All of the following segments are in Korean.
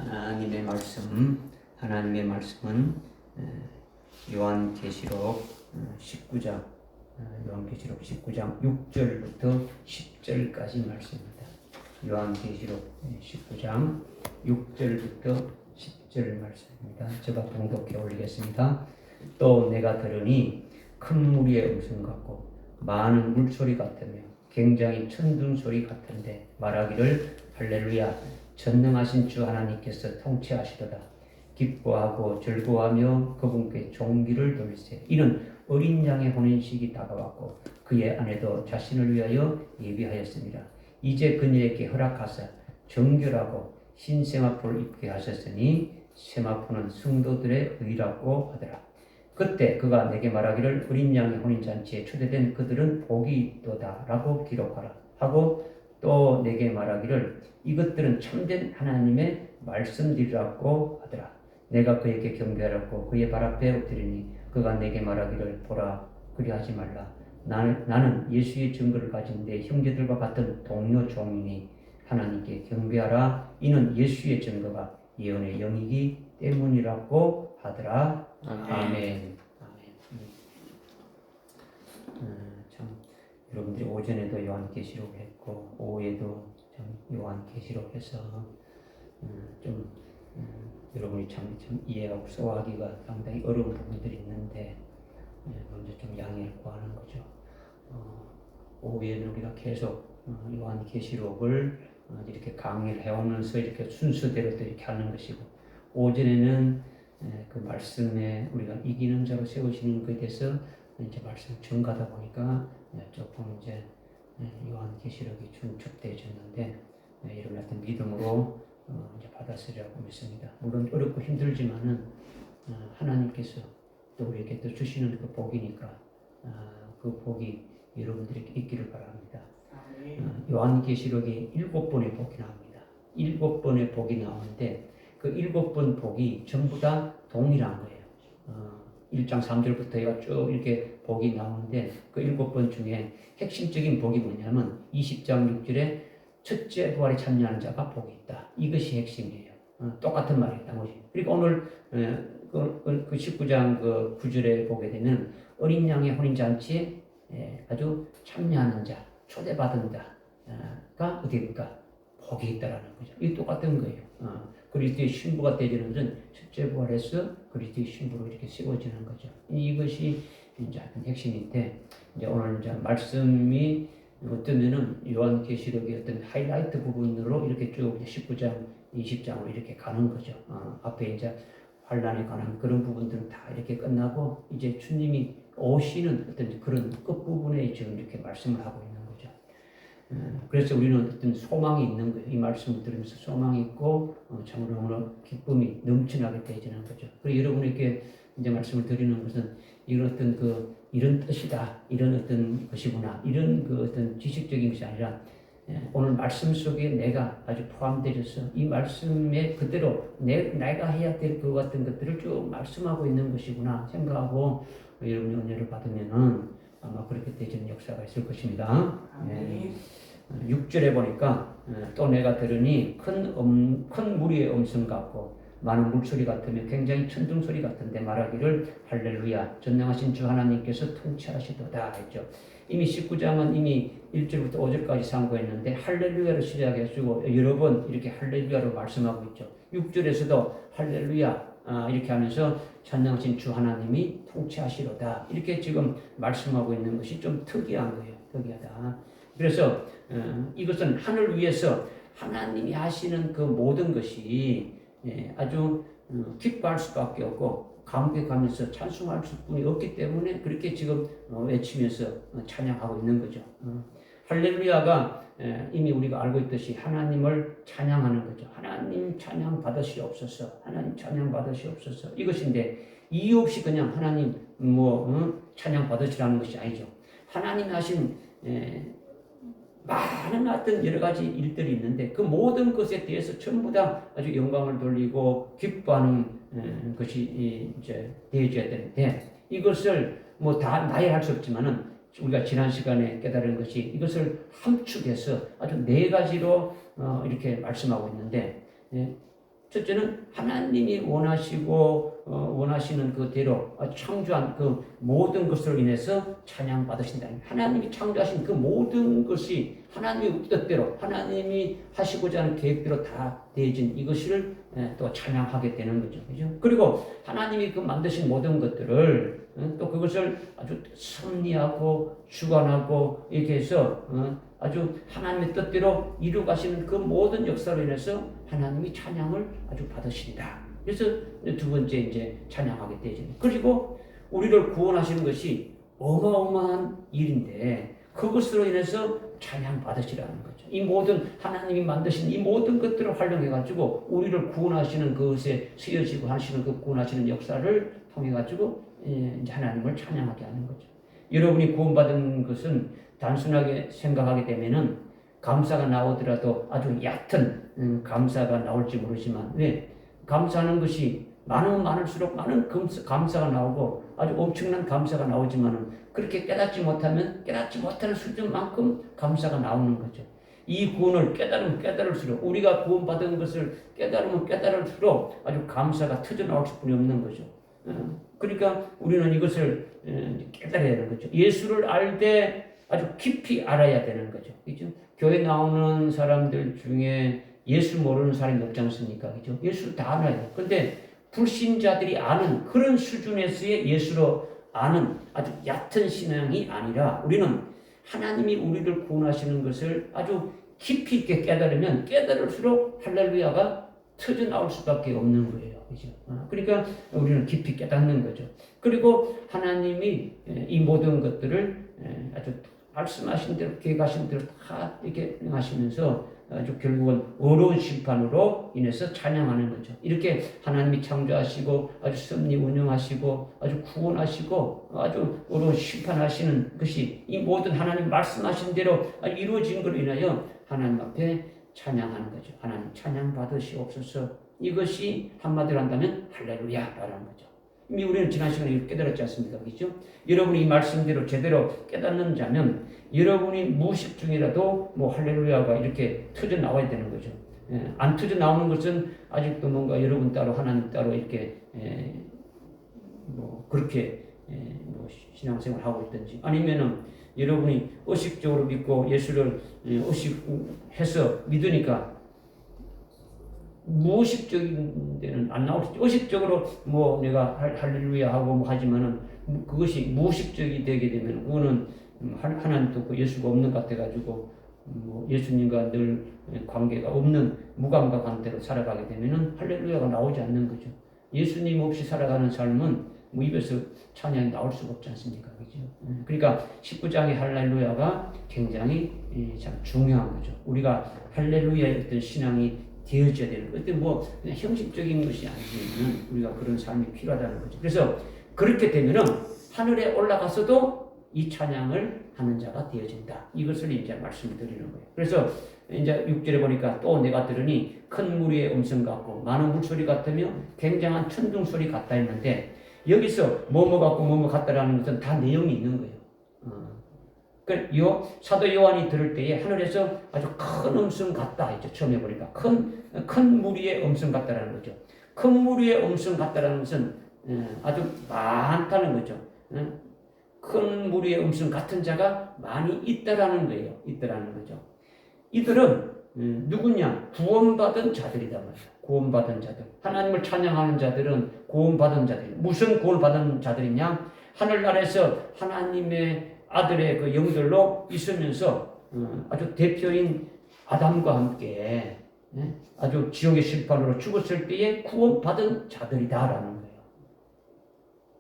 하나님의 말씀은 요한계시록 19장, 요한계시록 19장 6절부터 10절까지 말씀입니다. 요한계시록 19장 6절부터 10절 말씀입니다. 제가 봉독해 올리겠습니다. 또 내가 들으니 큰 무리의 음성 같고 많은 물소리 같으며 굉장히 천둥 소리 같은데 말하기를 할렐루야, 전능하신 주 하나님께서 통치하시도다. 기뻐하고 즐거워하며 그분께 종기를 돌리세. 이는 어린 양의 혼인식이 다가왔고 그의 아내도 자신을 위하여 예비하였습니다. 이제 그녀에게 허락하사 정결하고 흰 세마포를 입게 하셨으니 세마포는 성도들의 의라고 하더라. 그때 그가 내게 말하기를 어린 양의 혼인잔치에 초대된 그들은 복이 있도다 라고 기록하라 하고 또 내게 말하기를 이것들은 참된 하나님의 말씀들이라고 하더라. 내가 그에게 경배하라고 그의 발 앞에 엎드리니 그가 내게 말하기를 보라, 그리하지 말라. 나는 예수의 증거를 가진 내 형제들과 같은 동료 종이니 하나님께 경배하라. 이는 예수의 증거가 예언의 영이기 때문이라고 하더라. 아멘. 참 여러분들이 오전에도 요한계시록 했고 오후에도 참 요한계시록해서 여러분이 참 이해하고 소화하기가 상당히 어려운 부분들이 있는데 먼저 좀 양해를 구하는 거죠. 오후에는 우리가 계속 요한계시록을 이렇게 강의를 해오면서 이렇게 순서대로 또 이렇게 하는 것이고 오전에는 그 말씀에 우리가 이기는 자로 세우시는 것에 대해서 이제 말씀 전가다 보니까 조금 이제 요한계시록이 중첩되어졌는데 이런 어떤 믿음으로 이제 받아쓰리라고 믿습니다. 물론 어렵고 힘들지만은 하나님께서 또 우리에게 또 주시는 그 복이니까 그 복이 여러분들에게 있기를 바랍니다. 요한계시록이 7번의 복이 나옵니다. 7번의 복이 나오는데 그 7번 복이 전부 다 동일한 거예요. 1장 3절부터 해가 쭉 이렇게 복이 나오는데 그 7번 중에 핵심적인 복이 뭐냐면 20장 6절에 첫째 부활에 참여하는 자가 복이 있다. 이것이 핵심이에요. 똑같은 말이에요. 나머지. 그리고 오늘 그 19장 그 9절에 보게 되면 어린 양의 혼인잔치에 아주 참여하는 자, 초대받은 자가 어디입니까? 복이 있다라는 거죠. 이게 똑같은 거예요. 그리스도의 신부가 되는 것은 첫째 부활에서 그리스도의 신부로 이렇게 세워지는 거죠. 이것이 이제 핵심인데, 이제 오늘 이제 말씀이 어쩌면은 요한계시록의 어떤 하이라이트 부분으로 이렇게 쭉 19장, 20장으로 이렇게 가는 거죠. 앞에 이제 환란에 관한 그런 부분들은 다 이렇게 끝나고 이제 주님이 오시는 어떤 그런 끝부분에 지금 이렇게 말씀을 하고 있는 거죠. 그래서 우리는 어떤 소망이 있는 거예요. 이 말씀을 들으면서 소망이 있고 참으로 기쁨이 넘쳐나게 되어지는 거죠. 그리고 여러분에게 이제 말씀을 드리는 것은 이런 어떤 이런 뜻이다, 이런 어떤 것이구나, 이런 그 어떤 지식적인 것이 아니라 오늘 말씀 속에 내가 아주 포함되어서 이 말씀에 그대로 내가 해야 될 것 같은 것들을 쭉 말씀하고 있는 것이구나 생각하고 여러분이 은혜를 받으면은 아마 그렇게 되는 역사가 있을 것입니다. 6절에 보니까 또 내가 들으니 큰 무리의 음성 같고 많은 물소리 같으며 굉장히 천둥소리 같은데 말하기를 할렐루야, 전능하신 주 하나님께서 통치하시도다 했죠. 이미 19장은 이미 1절부터 5절까지 상고했는데 할렐루야로 시작해주고 여러 번 이렇게 할렐루야로 말씀하고 있죠. 6절에서도 할렐루야 이렇게 하면서 전능하신 주 하나님이 통치하시로다 이렇게 지금 말씀하고 있는 것이 좀 특이한 거예요. 특이하다. 그래서 이것은 하늘 위에서 하나님이 하시는 그 모든 것이 아주 기뻐할 수밖에 없고 감격하면서 찬송할 수뿐이 없기 때문에 그렇게 지금 외치면서 찬양하고 있는 거죠. 할렐루야가 이미 우리가 알고 있듯이 하나님을 찬양하는 거죠. 하나님 찬양 받으시옵소서. 하나님 찬양 받으시옵소서. 이것인데 이유 없이 그냥 하나님 찬양 받으시라는 것이 아니죠. 하나님이 하신 많은 어떤 여러 가지 일들이 있는데 그 모든 것에 대해서 전부 다 아주 영광을 돌리고 기뻐하는 것이 이제 되어져야 되는데 이것을 뭐 다 나야 할 수 없지만은 우리가 지난 시간에 깨달은 것이 이것을 함축해서 아주 4가지로 이렇게 말씀하고 있는데 첫째는 하나님이 원하시고 원하시는 그대로 창조한 그 모든 것으로 인해서 찬양받으신다. 하나님이 창조하신 그 모든 것이 하나님의 뜻대로 하나님이 하시고자 하는 계획대로 다 되어진 이것을 또 찬양하게 되는 거죠. 그죠? 그리고 하나님이 그 만드신 모든 것들을 또 그것을 아주 섭리하고 주관하고 이렇게 해서 아주 하나님의 뜻대로 이루가시는 그 모든 역사로 인해서 하나님이 찬양을 아주 받으신다. 그래서 두 번째 이제 찬양하게 되죠. 그리고 우리를 구원하시는 것이 어마어마한 일인데 그것으로 인해서 찬양 받으시라는 거죠. 이 모든 하나님이 만드신 이 모든 것들을 활용해 가지고 우리를 구원하시는 그것에 쓰여지고 하시는 그 구원하시는 역사를 통해 가지고 이제 하나님을 찬양하게 하는 거죠. 여러분이 구원받은 것은 단순하게 생각하게 되면은 감사가 나오더라도 아주 얕은 감사가 나올지 모르지만 왜 감사하는 것이 많으면 많을수록 많은 감사가 나오고 아주 엄청난 감사가 나오지만은 그렇게 깨닫지 못하면 깨닫지 못하는 수준만큼 감사가 나오는 거죠. 이 구원을 깨달으면 깨달을수록 우리가 구원받은 것을 깨달으면 깨달을수록 아주 감사가 터져 나올 수뿐이 없는 거죠. 그러니까 우리는 이것을 깨달아야 하는 거죠. 예수를 알 때 아주 깊이 알아야 되는 거죠. 그죠? 교회 나오는 사람들 중에 예수 모르는 사람이 없지 않습니까? 그죠? 예수를 다 알아요. 근데 불신자들이 아는 그런 수준에서의 예수로 아는 아주 얕은 신앙이 아니라 우리는 하나님이 우리를 구원하시는 것을 아주 깊이 있게 깨달으면 깨달을수록 할렐루야가 터져 나올 수밖에 없는 거예요. 그죠? 그러니까 우리는 깊이 깨닫는 거죠. 그리고 하나님이 이 모든 것들을 아주 말씀하신 대로 계획하신 대로 다 이렇게 하시면서 아주 결국은 어려운 심판으로 인해서 찬양하는 거죠. 이렇게 하나님이 창조하시고 아주 섭리 운영하시고 아주 구원하시고 아주 어려운 심판하시는 것이 이 모든 하나님 말씀하신 대로 이루어진 것으로 인하여 하나님 앞에 찬양하는 거죠. 하나님 찬양 받으시옵소서. 이것이 한마디로 한다면 할렐루야라는 거죠. 이미 우리는 지난 시간에 이렇게 깨달았지 않습니까? 그렇죠? 여러분이 이 말씀대로 제대로 깨닫는 자면 여러분이 무의식 중이라도 뭐 할렐루야가 이렇게 터져 나와야 되는 거죠. 안 터져 나오는 것은 아직도 뭔가 여러분 따로 하나님 따로 이렇게 뭐 그렇게 뭐 신앙생활 하고 있든지 아니면은 여러분이 의식적으로 믿고 예수를 의식해서 믿으니까 무의식적인 데는 안 나올 수 있죠. 의식적으로 뭐 내가 할렐루야 하고 뭐 하지만은 그것이 무의식적이 되게 되면 그거는 하나님도 그 예수가 없는 것 같아가지고 뭐 예수님과 늘 관계가 없는 무감각한 대로 살아가게 되면은 할렐루야가 나오지 않는 거죠. 예수님 없이 살아가는 삶은 뭐 입에서 찬양이 나올 수가 없지 않습니까? 그죠? 그러니까 19장의 할렐루야가 굉장히 참 중요한 거죠. 우리가 할렐루야의 어떤 신앙이 되어져야 되는 거. 어떤 뭐 그냥 형식적인 것이 아니면 우리가 그런 삶이 필요하다는 거죠. 그래서 그렇게 되면은 하늘에 올라가서도 이 찬양을 하는 자가 되어진다. 이것을 이제 말씀드리는 거예요. 그래서 이제 6절에 보니까 또 내가 들으니 큰 무리의 음성 같고 많은 물소리 같으며 굉장한 천둥 소리 같다 했는데 여기서 뭐뭐 같고 뭐뭐 같다라는 것은 다 내용이 있는 거예요. 그 사도 요한이 들을 때에 하늘에서 아주 큰 음성 같다 했죠. 처음에 보니까 큰 무리의 음성 같다라는 거죠. 큰 무리의 음성 같다라는 것은 아주 많다는 거죠. 큰 무리의 음성 같은 자가 많이 있다라는 거예요. 있다라는 거죠. 이들은 누구냐? 구원받은 자들이다 말이야. 구원받은 자들. 하나님을 찬양하는 자들은 구원받은 자들. 무슨 구원받은 자들이냐? 하늘나라에서 하나님의 아들의 그 영들로 있으면서 아주 대표인 아담과 함께 아주 지옥의 심판으로 죽었을 때에 구원받은 자들이다라는 거예요.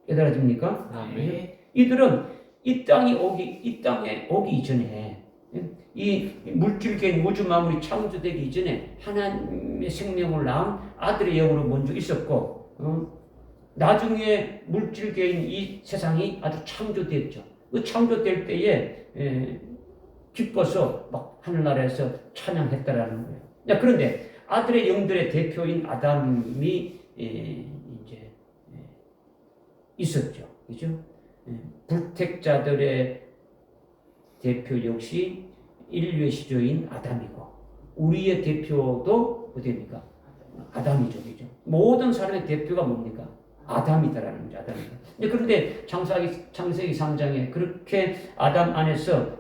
깨달아집니까? 네. 이들은 이 땅에 오기 이전에 이 물질계인 우주 만물이 창조되기 이전에 하나님의 생명을 낳은 아들의 영으로 먼저 있었고 나중에 물질계인 이 세상이 아주 창조됐죠. 그 창조될 때에 기뻐서 막 하늘나라에서 찬양했다라는 거예요. 그런데 아들의 영들의 대표인 아담이 이제 있었죠. 그죠? 불택자들의 대표 역시 인류의 시조인 아담이고 우리의 대표도 어디입니까? 아담이족이죠. 모든 사람의 대표가 뭡니까? 아담이다라는 거죠. 아담이다. 그런데 창세기 3장에 그렇게 아담 안에서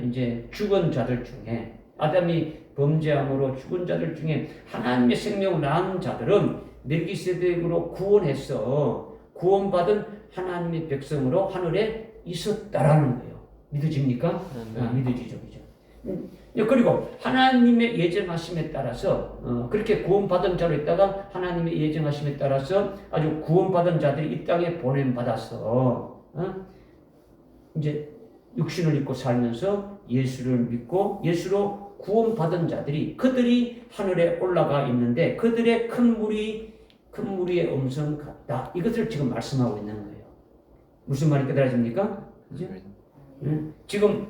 이제 죽은 자들 중에 아담이 범죄함으로 죽은 자들 중에 하나님의 생명을 낳은 자들은 멜기세덱으로 구원해서 구원받은 하나님의 백성으로 하늘에 있었다라는 거예요. 믿어집니까? 믿어지죠. 그죠? 그리고 하나님의 예정하심에 따라서 그렇게 구원받은 자로 있다가 하나님의 예정하심에 따라서 아주 구원받은 자들이 이 땅에 보냄받아서 이제 육신을 입고 살면서 예수를 믿고 예수로 구원받은 자들이 그들이 하늘에 올라가 있는데 그들의 큰 무리의 음성 같다. 이것을 지금 말씀하고 있는 거예요. 무슨 말이 깨달아집니까? 그죠? 지금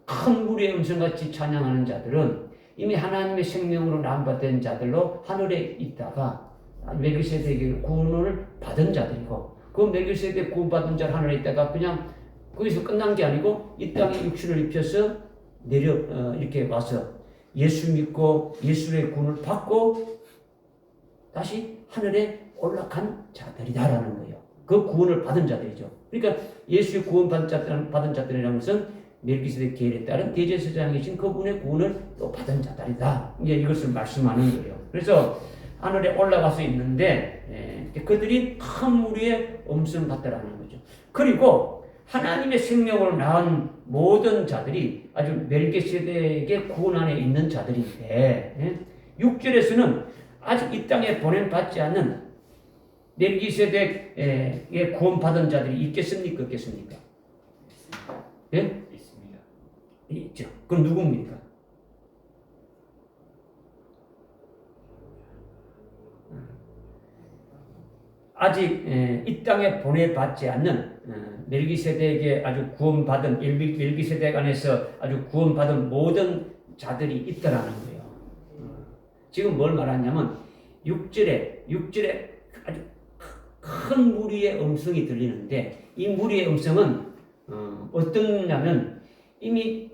큰 무리의 음성같이 찬양하는 자들은 이미 하나님의 생명으로 남받은 자들로 하늘에 있다가 멜기세덱의 구원을 받은 자들이고 그 멜기세덱 구원받은 자 하늘에 있다가 그냥 거기서 끝난 게 아니고 이 땅에 육신을 입혀서 이렇게 와서 예수 믿고 예수의 구원을 받고 다시 하늘에 올라간 자들이다라는 거예요. 그 구원을 받은 자들이죠. 그러니까 예수의 구원 받은 자들이라는 것은 멜기세덱 계율에 따른 대제사장이신 그분의 구원을 또 받은 자들이다. 이제 이것을 말씀하는 거예요. 그래서 하늘에 올라가서 있는데 그들이 큰 무리의 음성 같다라는 거죠. 그리고 하나님의 생명을 낳은 모든 자들이 아주 멜기세덱의 구원 안에 있는 자들인데 6절에서는 아직 이 땅에 보냄받지 않는 멜기세덱의 구원받은 자들이 있겠습니까? 없겠습니까? 예? 있죠. 그럼 누굽니까? 아직 이 땅에 보내받지 않는 멜기세덱의 아주 구원받은 멜기세덱 안에서 아주 구원받은 모든 자들이 있다라는 거예요. 지금 뭘 말하냐면 6절에 아주 큰 무리의 음성이 들리는데 이 무리의 음성은 어떠냐면 이미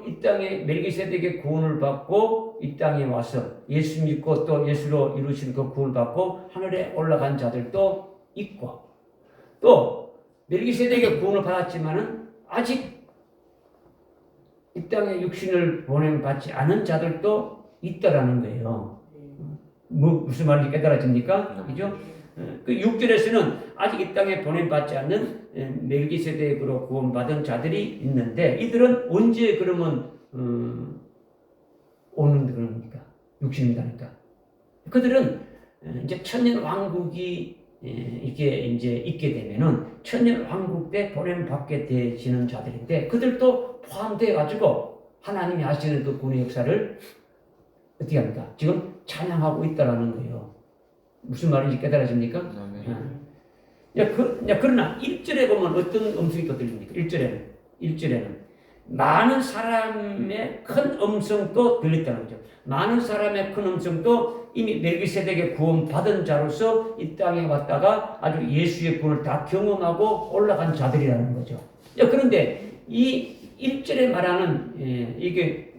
이 땅에 멜기세덱의 구원을 받고 이 땅에 와서 예수 믿고 또 예수로 이루신 그 구원을 받고 하늘에 올라간 자들도 있고 또 멜기세덱의 구원을 받았지만은 아직 이 땅에 육신을 보냄받지 않은 자들도 있다라는 거예요. 무슨 말인지 깨달아집니까? 그죠? 그 6절에서는 아직 이 땅에 보냄받지 않는 멜기세덱으로 구원받은 자들이 있는데 이들은 언제 그러면 오는 그럽니까? 육신이다니까. 그들은 이제 천년 왕국이 이게 이제 있게 되면은 천년 왕국 때 보냄받게 되시는 자들인데 그들도 포함돼 가지고 하나님이 하시는 그 구원의 역사를 어떻게 합니까? 지금 찬양하고 있다라는 거예요. 무슨 말인지 깨달아집니까? 그러나 1절에 보면 어떤 음성이 또 들립니까? 1절에는 많은 사람의 큰 음성도 들렸다는 거죠. 많은 사람의 큰 음성도 이미 멜기세덱의 구원 받은 자로서 이 땅에 왔다가 아주 예수의 구원을 다 경험하고 올라간 자들이라는 거죠. 그런데 이 1절에 말하는 이게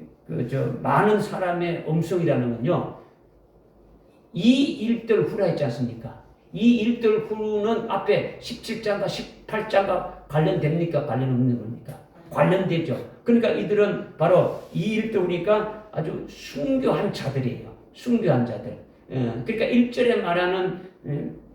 많은 사람의 음성이라는 건요. 이 일들 후라 했지 않습니까? 이 일들 후는 앞에 17장과 18장과 관련됩니까? 관련 없는 겁니까? 관련되죠. 그러니까 이들은 바로 이 일들 후니까 아주 순교한 자들이에요. 순교한 자들. 그러니까 1절에 말하는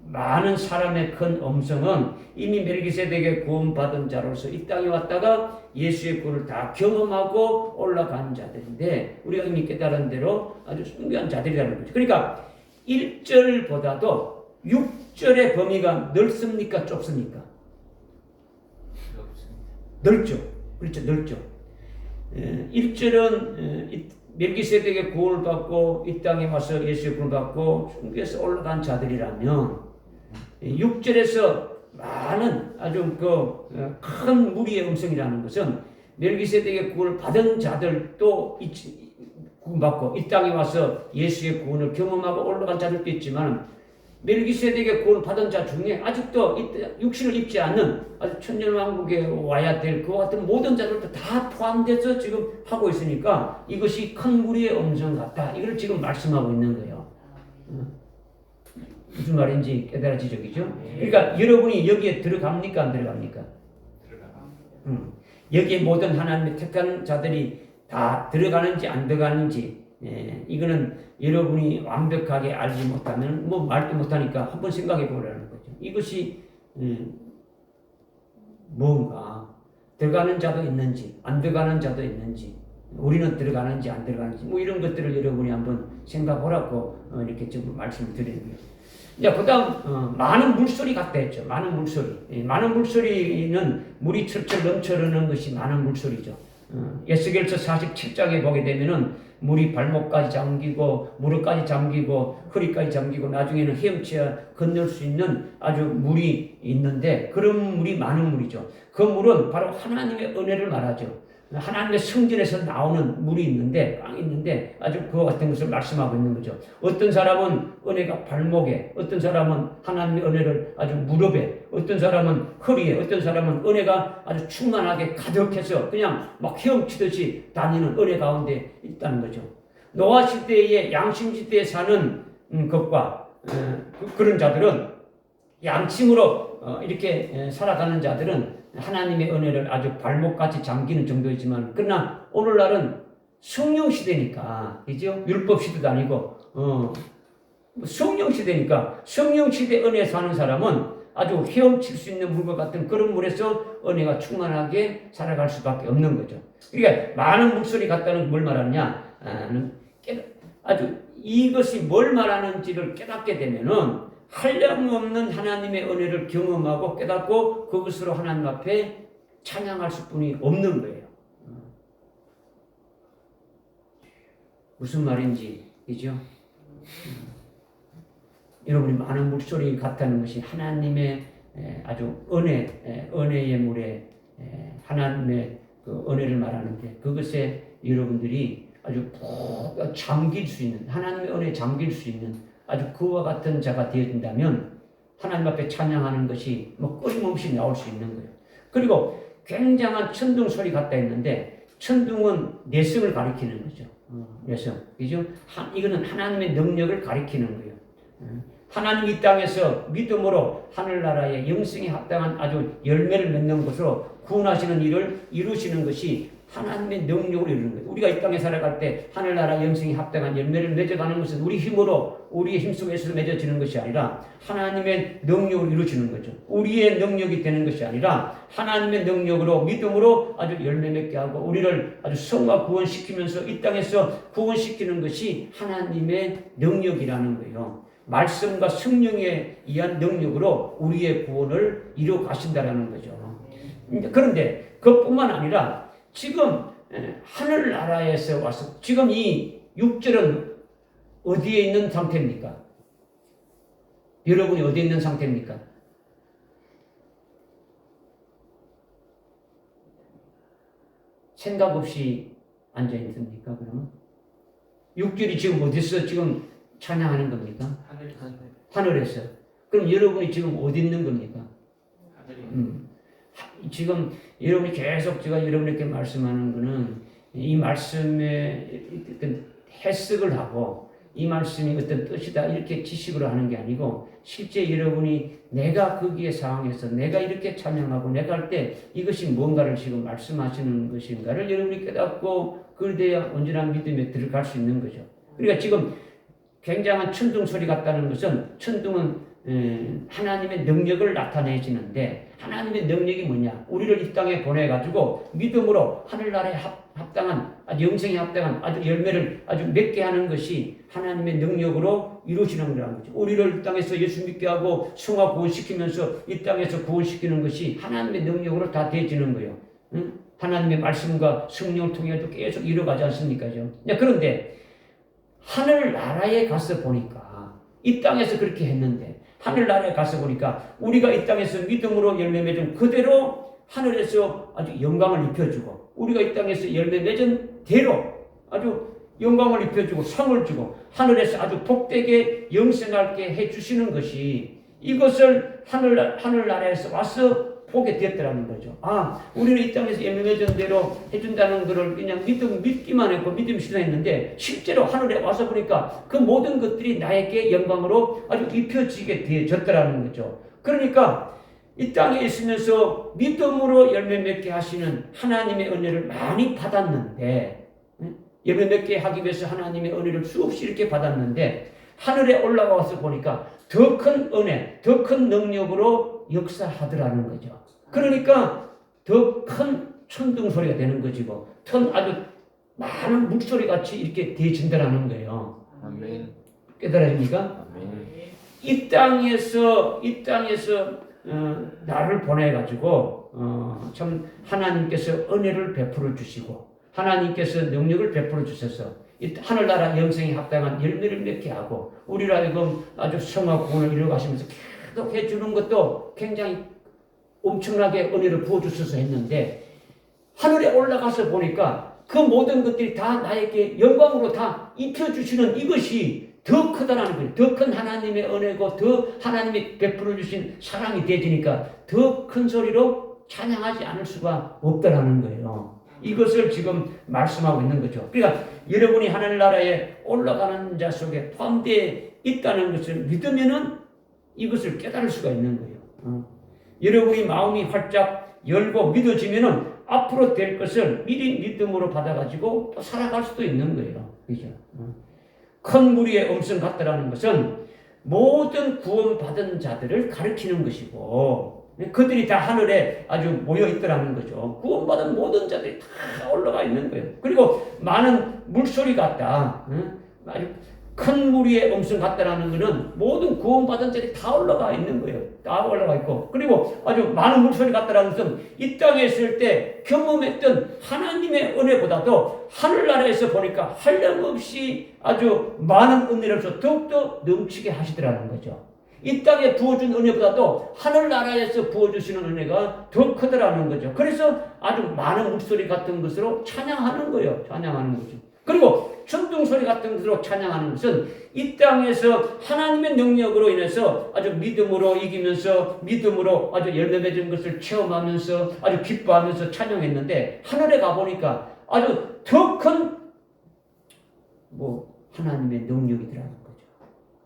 많은 사람의 큰 음성은 이미 멜기세덱의 구원받은 자로서 이 땅에 왔다가 예수의 구원을 다 경험하고 올라간 자들인데 우리가 이미 깨달은 대로 아주 순교한 자들이라는 거죠. 그러니까 1절보다도 6절의 범위가 넓습니까? 좁습니까? 넓죠. 그렇죠. 넓죠. 1절은 멜기세덱의 구원을 받고 이 땅에 와서 예수의 구원을 받고 순교해서 올라간 자들이라면 6절에서 많은 아주 큰 무리의 음성이라는 것은 멜기세덱의 구원을 받은 자들도 구원받고 이 땅에 와서 예수의 구원을 경험하고 올라간 자들도 있지만 멜기세덱의 구원을 받은 자 중에 아직도 육신을 입지 않는 아주 천년왕국에 와야 될 그와 같은 모든 자들도 다 포함돼서 지금 하고 있으니까 이것이 큰 무리의 음성 같다. 이걸 지금 말씀하고 있는 거예요. 무슨 말인지 깨달아지죠, 그죠? 그러니까 여러분이 여기에 들어갑니까, 안 들어갑니까? 여기에 모든 하나님의 택한 자들이 다 들어가는지 안 들어가는지, 이거는 여러분이 완벽하게 알지 못하면 뭐 말도 못하니까 한번 생각해 보라는 거죠. 이것이 뭔가 들어가는 자도 있는지 안 들어가는 자도 있는지, 우리는 들어가는지 안 들어가는지, 뭐 이런 것들을 여러분이 한번 생각하라고 이렇게 지금 말씀을 드리는 거예요. 자, 그 다음, 많은 물소리 같다 했죠. 많은 물소리. 많은 물소리는 물이 철철 넘쳐 흐르는 것이 많은 물소리죠. 에스겔서 47장에 보게 되면은 물이 발목까지 잠기고, 무릎까지 잠기고, 허리까지 잠기고, 나중에는 헤엄쳐 건널 수 있는 아주 물이 있는데, 그런 물이 많은 물이죠. 그 물은 바로 하나님의 은혜를 말하죠. 하나님의 성전에서 나오는 물이 있는데, 깡이 있는데 아주 그와 같은 것을 말씀하고 있는 거죠. 어떤 사람은 은혜가 발목에, 어떤 사람은 하나님의 은혜를 아주 무릎에, 어떤 사람은 허리에, 어떤 사람은 은혜가 아주 충만하게 가득해서 그냥 막 헤엄치듯이 다니는 은혜 가운데 있다는 거죠. 노아 시대의 양심 시대에 사는 것과 그런 자들은 양심으로 이렇게 살아가는 자들은 하나님의 은혜를 아주 발목같이 잠기는 정도이지만, 그러나 오늘날은 성령 시대니까, 그죠? 율법 시대도 아니고 성령 시대니까 성령 시대 은혜 사는 사람은 아주 헤엄칠 수 있는 물과 같은 그런 물에서 은혜가 충만하게 살아갈 수밖에 없는 거죠. 그러니까 많은 목소리 같다는 뭘 말하느냐? 아주 이것이 뭘 말하는지를 깨닫게 되면은 한량없는 하나님의 은혜를 경험하고 깨닫고 그것으로 하나님 앞에 찬양할 수뿐이 없는 거예요. 무슨 말인지, 그죠? 여러분이 많은 물소리 같다는 것이 하나님의 아주 은혜의 물에 하나님의 그 은혜를 말하는데, 그것에 여러분들이 아주 푹 잠길 수 있는, 하나님의 은혜에 잠길 수 있는 아주 그와 같은 자가 되어진다면 하나님 앞에 찬양하는 것이 뭐 끊임없이 나올 수 있는 거예요. 그리고 굉장한 천둥 소리 같다 했는데, 천둥은 내성을 가리키는 거죠. 내성, 그죠? 이거는 하나님의 능력을 가리키는 거예요. 하나님 이 땅에서 믿음으로 하늘나라의 영생에 합당한 아주 열매를 맺는 것으로 구원하시는 일을 이루시는 것이 하나님의 능력으로 이루는 거예요. 우리가 이 땅에 살아갈 때 하늘나라 영생에 합당한 열매를 맺어가는 것은 우리 힘으로, 우리의 힘 속에서 맺어지는 것이 아니라 하나님의 능력으로 이루어지는 거죠. 우리의 능력이 되는 것이 아니라 하나님의 능력으로, 믿음으로 아주 열매 맺게 하고 우리를 아주 성과 구원시키면서 이 땅에서 구원시키는 것이 하나님의 능력이라는 거예요. 말씀과 성령에 의한 능력으로 우리의 구원을 이루어 가신다라는 거죠. 그런데 그뿐만 아니라 지금 하늘나라에서 와서 지금 이 6절은 어디에 있는 상태입니까? 여러분이 어디에 있는 상태입니까? 생각 없이 앉아 있습니까? 그러면 6절이 지금 어디서 지금 찬양하는 겁니까? 하늘에서. 그럼 여러분이 지금 어디 있는 겁니까? 지금 여러분이 계속 제가 여러분에게 말씀하는 거는 이 말씀에 어떤 해석을 하고 이 말씀이 어떤 뜻이다 이렇게 지식으로 하는 게 아니고, 실제 여러분이 내가 거기에 상황에서 내가 이렇게 찬양하고 내가 할 때 이것이 뭔가를 지금 말씀하시는 것인가를 여러분이 깨닫고 그래야 온전한 믿음에 들어갈 수 있는 거죠. 그러니까 지금 굉장한 천둥 소리 같다는 것은, 천둥은 하나님의 능력을 나타내시는데, 하나님의 능력이 뭐냐? 우리를 이 땅에 보내가지고 믿음으로 하늘나라에 합당한, 아주 영생에 합당한 아주 열매를 아주 맺게 하는 것이 하나님의 능력으로 이루어지는 거라는 거죠. 우리를 이 땅에서 예수 믿게 하고 성화 구원시키면서 이 땅에서 구원시키는 것이 하나님의 능력으로 다 되어지는 거예요. 응? 하나님의 말씀과 성령을 통해서 계속 이루어가지 않습니까? 그런데 하늘나라에 가서 보니까 이 땅에서 그렇게 했는데 하늘나라에 가서 보니까 우리가 이 땅에서 믿음으로 열매 맺은 그대로 하늘에서 아주 영광을 입혀주고, 우리가 이 땅에서 열매 맺은 대로 아주 영광을 입혀주고 상을 주고 하늘에서 아주 복되게 영생하게 해주시는 것이 이것을 하늘나라에서 와서 보게 되었더라는 거죠. 우리는 이 땅에서 예명해준 대로 해준다는 것을 그냥 믿기만 했고 믿음이 신앙했는데 실제로 하늘에 와서 보니까 그 모든 것들이 나에게 영광으로 아주 입혀지게 되어졌더라는 거죠. 그러니까 이 땅에 있으면서 믿음으로 열매 맺게 하시는 하나님의 은혜를 많이 받았는데 열매 맺게 하기 위해서 하나님의 은혜를 수없이 이렇게 받았는데 하늘에 올라와서 보니까 더 큰 은혜, 더 큰 능력으로 역사하더라는 거죠. 그러니까 더 큰 천둥 소리가 되는 거지 아주 많은 물소리 같이 이렇게 되어진다라는 거예요. 아멘. 깨달아집니까? 아멘. 이 땅에서 나를 보내가지고 참 하나님께서 은혜를 베풀어 주시고 하나님께서 능력을 베풀어 주셔서 이 하늘나라 영생에 합당한 열매를 맺게 하고 우리를 하여금 아주 성화 구원을 이루어가시면서 계속 해주는 것도 굉장히 엄청나게 은혜를 부어주셔서 했는데 하늘에 올라가서 보니까 그 모든 것들이 다 나에게 영광으로 다 입혀주시는 이것이 더 크다라는 거예요. 더 큰 하나님의 은혜고 더 하나님이 베풀어 주신 사랑이 되지니까 더 큰 소리로 찬양하지 않을 수가 없다라는 거예요. 이것을 지금 말씀하고 있는 거죠. 그러니까 여러분이 하늘나라에 올라가는 자 속에 포함되어 있다는 것을 믿으면은 이것을 깨달을 수가 있는 거예요. 여러분이 마음이 활짝 열고 믿어지면은 앞으로 될 것을 미리 믿음으로 받아가지고 또 살아갈 수도 있는 거예요. 그죠? 큰 무리의 음성 같다라는 것은 모든 구원받은 자들을 가리키는 것이고 그들이 다 하늘에 아주 모여 있더라는 거죠. 구원받은 모든 자들이 다 올라가 있는 거예요. 그리고 많은 물소리 같다. 아주 큰 무리의 음성 같다라는 것은 모든 구원받은 자들이 다 올라가 있는 거예요. 다 올라가 있고 그리고 아주 많은 물소리 같다라는 것은 이 땅에 있을 때 경험했던 하나님의 은혜보다도 하늘나라에서 보니까 한량없이 아주 많은 은혜로서 더욱더 넘치게 하시더라는 거죠. 이 땅에 부어준 은혜보다도 하늘나라에서 부어주시는 은혜가 더 크더라는 거죠. 그래서 아주 많은 목소리 같은 것으로 찬양하는 거예요. 찬양하는 거죠. 그리고 천둥소리 같은 것으로 찬양하는 것은 이 땅에서 하나님의 능력으로 인해서 아주 믿음으로 이기면서 믿음으로 아주 열매 맺은 것을 체험하면서 아주 기뻐하면서 찬양했는데 하늘에 가보니까 아주 더 큰 하나님의 능력이더라는 거죠.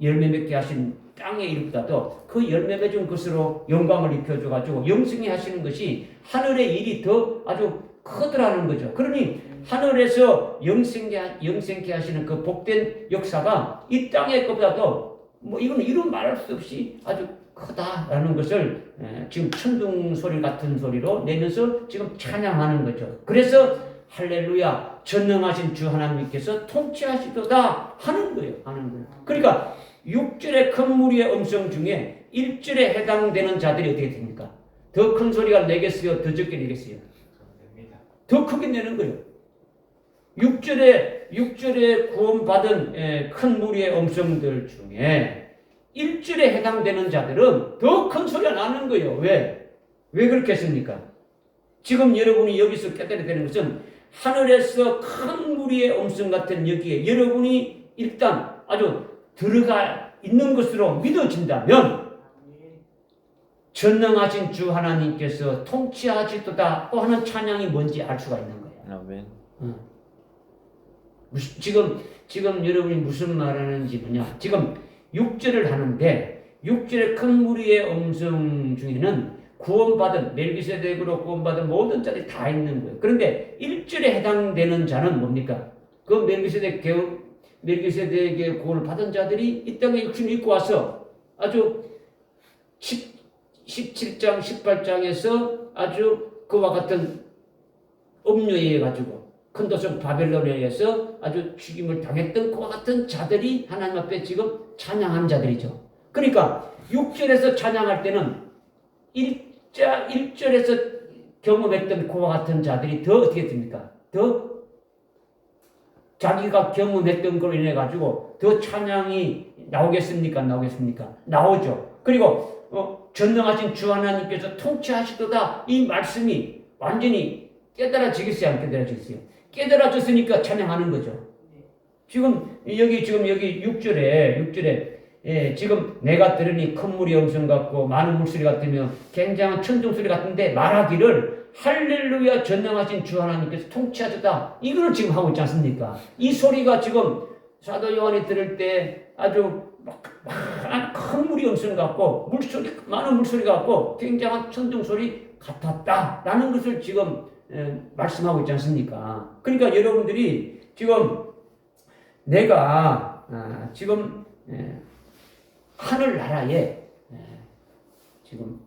열매 맺게 하신 땅의 일보다도 그 열매 맺은 것으로 영광을 입혀줘가지고 영생히 하시는 것이 하늘의 일이 더 아주 크더라는 거죠. 그러니 하늘에서 영생케 하시는 그 복된 역사가 이 땅의 것보다도 이거는 이런 말할 수 없이 아주 크다라는 것을 지금 천둥 소리 같은 소리로 내면서 지금 찬양하는 거죠. 그래서 할렐루야 전능하신 주 하나님께서 통치하시도다 하는 거예요. 그러니까 6절의 큰 무리의 음성 중에 1절에 해당되는 자들이 어떻게 됩니까? 더 큰 소리가 내겠어요? 더 적게 내겠어요? 더 크게 내는 거예요. 6절에 구원받은 큰 무리의 음성들 중에 1절에 해당되는 자들은 더 큰 소리가 나는 거예요. 왜 그렇게 했습니까? 지금 여러분이 여기서 깨달아야 되는 것은 하늘에서 큰 무리의 음성 같은 여기에 여러분이 일단 아주 들어가 있는 것으로 믿어진다면 전능하신 주 하나님께서 통치하시도다 하는 찬양이 뭔지 알 수가 있는 거예요. 아멘. 지금 여러분이 무슨 말하는지 지금 6절을 하는데 6절의 큰 무리의 음성 중에는 구원받은 멜기세덱으로 구원받은 모든 자들이 다 있는 거예요. 그런데 1절에 해당되는 자는 뭡니까? 그 멜기세덱의 구원을 받은 자들이 이 땅에 육신을 입고 와서 아주 17장, 18장에서 아주 그와 같은 음료에 의해 가지고 큰 도성 바벨론에 의해서 아주 죽임을 당했던 그와 같은 자들이 하나님 앞에 지금 찬양한 자들이죠. 그러니까 6절에서 찬양할 때는 1절에서 경험했던 그와 같은 자들이 더 어떻게 됩니까? 더 자기가 경험했던 걸로 인해 가지고 더 찬양이 나오겠습니까? 나오죠. 그리고 전능하신 주 하나님께서 통치하시도다 이 말씀이 완전히 깨달아지겠어요? 안 깨달아지겠어요? 깨달아졌으니까 찬양하는 거죠. 여기 6절에 지금 내가 들으니 큰 물이 엄청 같고 많은 물소리 같으며 굉장한 천둥소리 같은데 말하기를 할렐루야 전능하신 주 하나님께서 통치하셨다. 이거를 지금 하고 있지 않습니까? 이 소리가 지금 사도 요한이 들을 때 아주 큰 물이 엄청 같고 많은 물소리 같고 굉장한 천둥소리 같았다라는 것을 지금 말씀하고 있지 않습니까? 그러니까 여러분들이 지금 내가 지금 하늘나라에 지금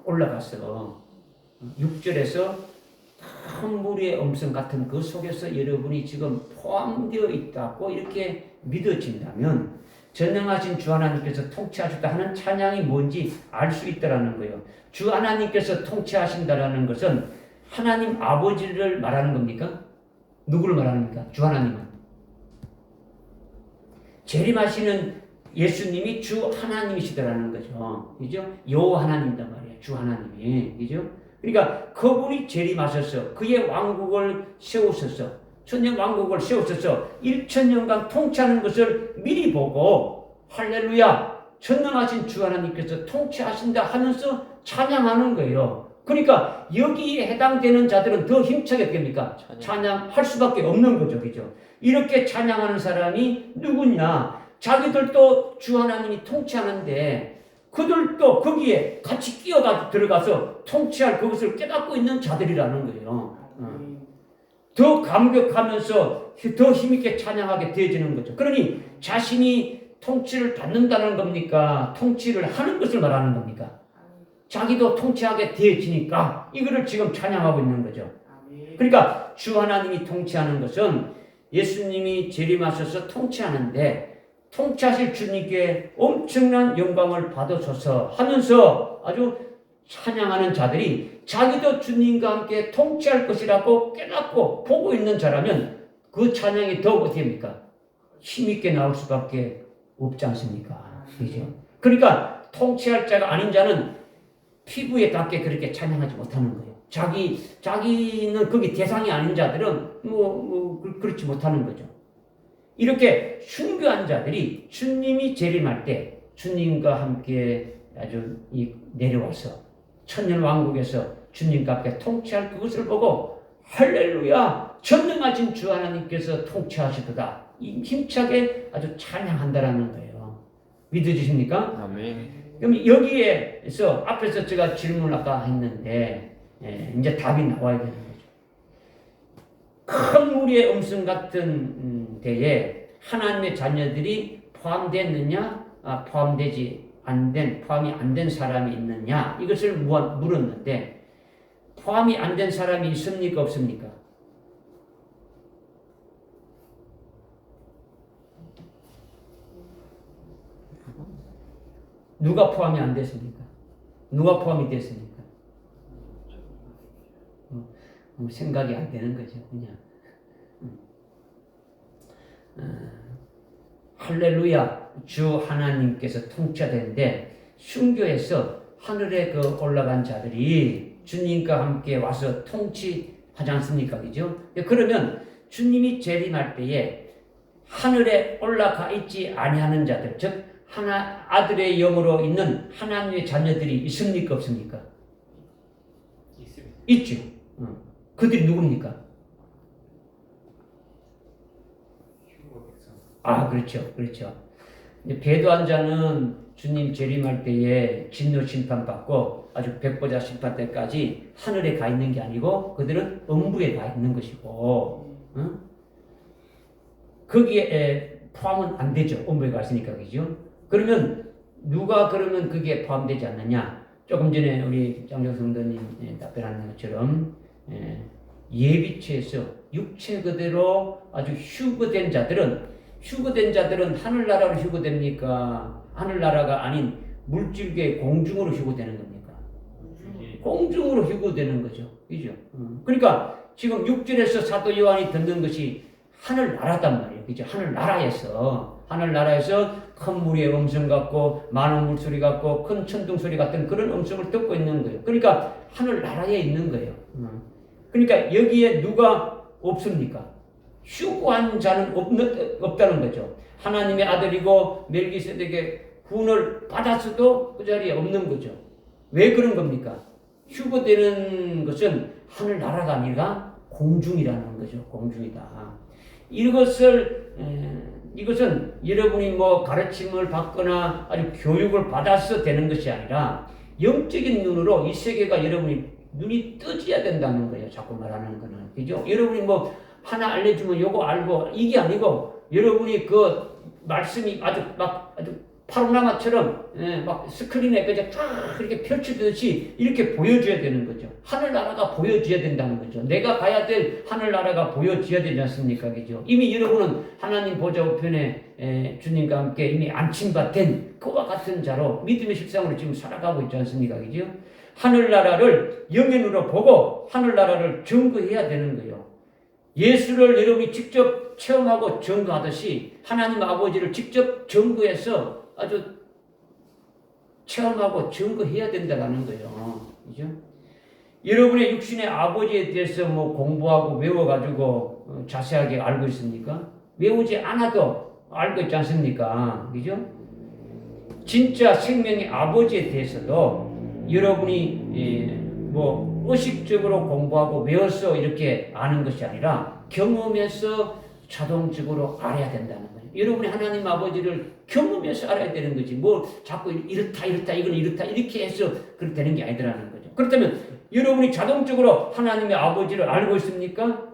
올라가서 6절에서 큰 물의 음성 같은 그 속에서 여러분이 지금 포함되어 있다고 이렇게 믿어진다면 전능하신 주 하나님께서 통치하셨다 하는 찬양이 뭔지 알 수 있다라는 거예요. 주 하나님께서 통치하신다라는 것은 하나님 아버지를 말하는 겁니까? 누구를 말하는 겁니까? 주 하나님은. 재림하시는 예수님이 주 하나님이시더라는 거죠. 그죠? 요 하나님이란 말이에요. 주 하나님이. 그죠? 그러니까 그분이 재림하셔서 그의 왕국을 세우셔서 천년 왕국을 세우셔서 1000년간 통치하는 것을 미리 보고 할렐루야 전능하신 주 하나님께서 통치하신다 하면서 찬양하는 거예요. 그러니까 여기에 해당되는 자들은 더 힘차게 어떻게 됩니까? 찬양할 수밖에 없는 거죠. 그죠? 이렇게 찬양하는 사람이 누구냐? 자기들도 주 하나님이 통치하는데 그들도 거기에 같이 끼어가 들어가서 통치할 그것을 깨닫고 있는 자들이라는 거예요. 더 감격하면서 더 힘있게 찬양하게 되어지는 거죠. 그러니 자신이 통치를 받는다는 겁니까? 통치를 하는 것을 말하는 겁니까? 자기도 통치하게 되어지니까 이거를 지금 찬양하고 있는 거죠. 그러니까 주 하나님이 통치하는 것은 예수님이 재림하셔서 통치하는데 통치하실 주님께 엄청난 영광을 받으셔서 하면서 아주 찬양하는 자들이 자기도 주님과 함께 통치할 것이라고 깨닫고 보고 있는 자라면 그 찬양이 더욱 어떻게 합니까? 힘있게 나올 수밖에 없지 않습니까? 그죠? 그러니까 통치할 자가 아닌 자는 피부에 닿게 그렇게 찬양하지 못하는 거예요. 자기는 거기 대상이 아닌 자들은 그렇지 못하는 거죠. 이렇게 순교한 자들이 주님이 재림할 때 주님과 함께 아주 내려와서 천년 왕국에서 주님과 함께 통치할 그것을 보고 할렐루야 전능하신 주 하나님께서 통치하시도다 힘차게 아주 찬양한다라는 거예요. 믿어지십니까? 아멘. 그럼 여기에서 앞에서 제가 질문을 아까 했는데 이제 답이 나와야 되는 거죠. 큰 무리의 음성 같은 데에 하나님의 자녀들이 포함됐느냐, 포함되지 포함이 안 된 사람이 있느냐 이것을 물었는데 포함이 안 된 사람이 있습니까 없습니까? 누가 포함이 안 됐습니까? 누가 포함이 됐습니까? 생각이 안 되는 거죠, 그냥. 할렐루야, 주 하나님께서 통치하되는데 순교해서 하늘에 올라간 자들이 주님과 함께 와서 통치하지 않습니까, 그죠? 그러면 주님이 재림할 때에 하늘에 올라가 있지 아니하는 자들, 즉 아들의 영으로 있는 하나님의 자녀들이 있습니까 없습니까? 있죠. 그들이 누굽니까? 그렇죠. 배도한 자는 주님 재림할 때에 진노 심판받고 아주 백보자 심판 때까지 하늘에 가 있는 게 아니고 그들은 음부에 가 있는 것이고 거기에 포함은 안 되죠. 음부에 가 있으니까 그죠? 그러면 누가 그러면 그게 포함되지 않느냐? 조금 전에 우리 장정 성도님 답변하는 것처럼 예비체에서 육체 그대로 아주 휴거된 자들은 하늘나라로 휴거됩니까? 하늘나라가 아닌 물질계 공중으로 휴거되는 겁니까? 공중으로 휴거되는 거죠. 그죠? 그러니까 지금 6절에서 사도 요한이 듣는 것이 하늘나라단 말이에요. 그죠? 하늘나라에서 큰 무리의 음성 같고 많은 물소리 같고 큰 천둥소리 같은 그런 음성을 듣고 있는 거예요. 그러니까 하늘나라에 있는 거예요. 그러니까 여기에 누가 없습니까? 휴고한 자는 없다는 거죠. 하나님의 아들이고 멜기세덱의 구원을 받았어도 그 자리에 없는 거죠. 왜 그런 겁니까? 휴고되는 것은 하늘나라가 아니라 공중이라는 거죠. 공중이다. 이것은 여러분이 뭐 가르침을 받거나 아주 교육을 받아서 되는 것이 아니라 영적인 눈으로 이 세계가 여러분이 눈이 떠져야 된다는 거예요. 자꾸 말하는 거는. 그죠? 여러분이 뭐 하나 알려주면 요거 알고 이게 아니고 여러분이 그 말씀이 아주 파노라마처럼 막 스크린에 그냥 쫙 이렇게 펼쳐지듯이 이렇게 보여줘야 되는 거죠. 하늘나라가 보여줘야 된다는 거죠. 내가 가야 될 하늘나라가 보여줘야 되지 않습니까? 그죠? 이미 여러분은 하나님 보좌 우편에 주님과 함께 이미 안침받된 그와 같은 자로 믿음의 실상으로 지금 살아가고 있지 않습니까? 그죠? 하늘나라를 영의 눈으로 보고 하늘나라를 증거해야 되는 거예요. 예수를 여러분이 직접 체험하고 증거하듯이 하나님 아버지를 직접 증거해서 아주 체험하고 증거해야 된다는 거예요. 그죠? 여러분의 육신의 아버지에 대해서 뭐 공부하고 외워가지고 자세하게 알고 있습니까? 외우지 않아도 알고 있지 않습니까? 그죠? 진짜 생명의 아버지에 대해서도 여러분이 뭐 의식적으로 공부하고 외워서 이렇게 아는 것이 아니라 경험해서 자동적으로 알아야 된다는 거예요. 여러분이 하나님 아버지를 경험해서 알아야 되는 거지. 뭐 자꾸 이렇다 이건 이렇다 이렇게 해서 그렇게 되는 게 아니더라는 거죠. 그렇다면 여러분이 자동적으로 하나님의 아버지를 알고 있습니까?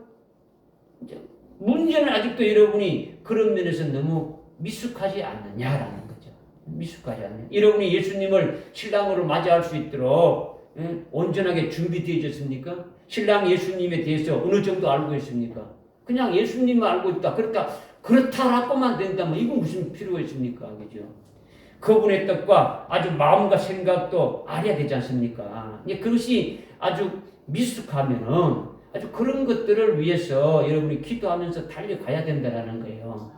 문제는 아직도 여러분이 그런 면에서 너무 미숙하지 않느냐라는 거죠. 미숙하지 않느냐. 여러분이 예수님을 신랑으로 맞이할 수 있도록 온전하게 준비되어졌습니까? 신랑 예수님에 대해서 어느 정도 알고 있습니까? 그냥 예수님을 알고 있다. 그렇다라고만 된다면 이건 무슨 필요가 있습니까? 그죠? 그분의 뜻과 아주 마음과 생각도 알아야 되지 않습니까? 그것이 아주 미숙하면은 아주 그런 것들을 위해서 여러분이 기도하면서 달려가야 된다는 거예요.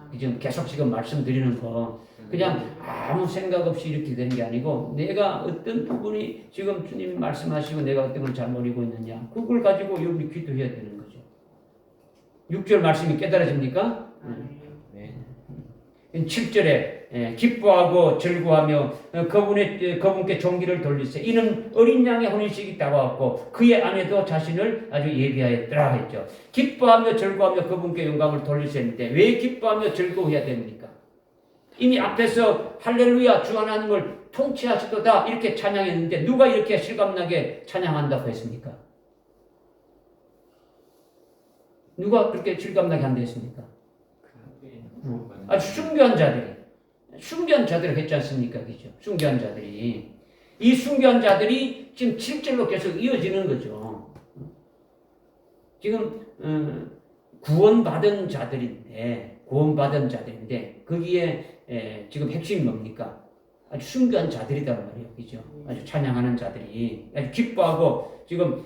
지금 말씀드리는 거. 그냥 아무 생각 없이 이렇게 되는 게 아니고 내가 어떤 부분이 지금 주님이 말씀하시고 내가 어떤 걸 잘 모르고 있느냐 그걸 가지고 여러분이 기도해야 되는 거죠. 6절 말씀이 깨달아집니까? 네. 7절에 기뻐하고 즐거워하며 그분께 종기를 돌리세 이는 어린 양의 혼인식이 다가왔고 그의 아내도 자신을 아주 예비하였더라 했죠. 기뻐하며 즐거워하며 그분께 영광을 돌리세 했는데 왜 기뻐하며 즐거워해야 됩니까? 이미 앞에서 할렐루야 주 하나님을 통치하시도다 이렇게 찬양했는데 누가 이렇게 실감나게 찬양한다고 했습니까? 누가 그렇게 실감나게 한다 했습니까? 아주 순교한 자들이 했지 않습니까? 그죠? 순교한 자들이. 이 순교한 자들이 지금 7절로 계속 이어지는 거죠. 지금 구원받은 자들인데 거기에 지금 핵심이 뭡니까? 아주 순교한 자들이란 말이에요. 그죠? 아주 찬양하는 자들이 아주 기뻐하고 지금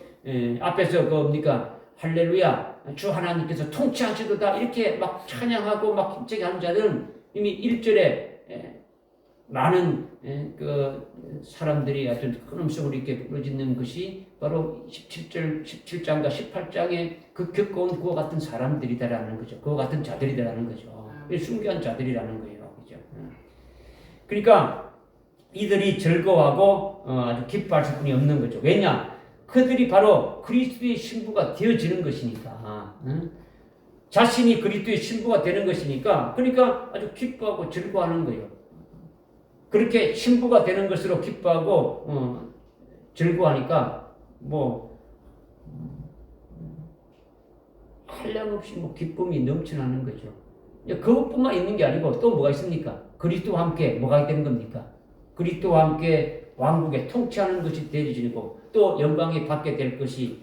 앞에서 뭡니까? 할렐루야 주 하나님께서 통치하시도다 이렇게 막 찬양하고 막 힘차게 하는 자들은 이미 1절에 많은 그 사람들이 아주 큰 음성으로 이렇게 부르짖는 것이 바로 17장과 18장에 그 겪어온 그와 같은 사람들이다라는 거죠. 그와 같은 자들이다라는 거죠. 순교한 자들이라는 거예요. 그죠? 그러니까 이들이 즐거워하고 아주 기뻐할 수뿐이 없는 거죠. 왜냐? 그들이 바로 그리스도의 신부가 되어지는 것이니까. 자신이 그리스도의 신부가 되는 것이니까 그러니까 아주 기뻐하고 즐거워하는 거예요. 그렇게 신부가 되는 것으로 기뻐하고 즐거워하니까 뭐 한량없이 뭐 기쁨이 넘쳐나는 거죠. 그것뿐만 있는 게 아니고 또 뭐가 있습니까? 그리스도와 함께 뭐가 되는 겁니까? 그리스도와 함께 왕국에 통치하는 것이 되어지고 또 영광이 받게 될 것이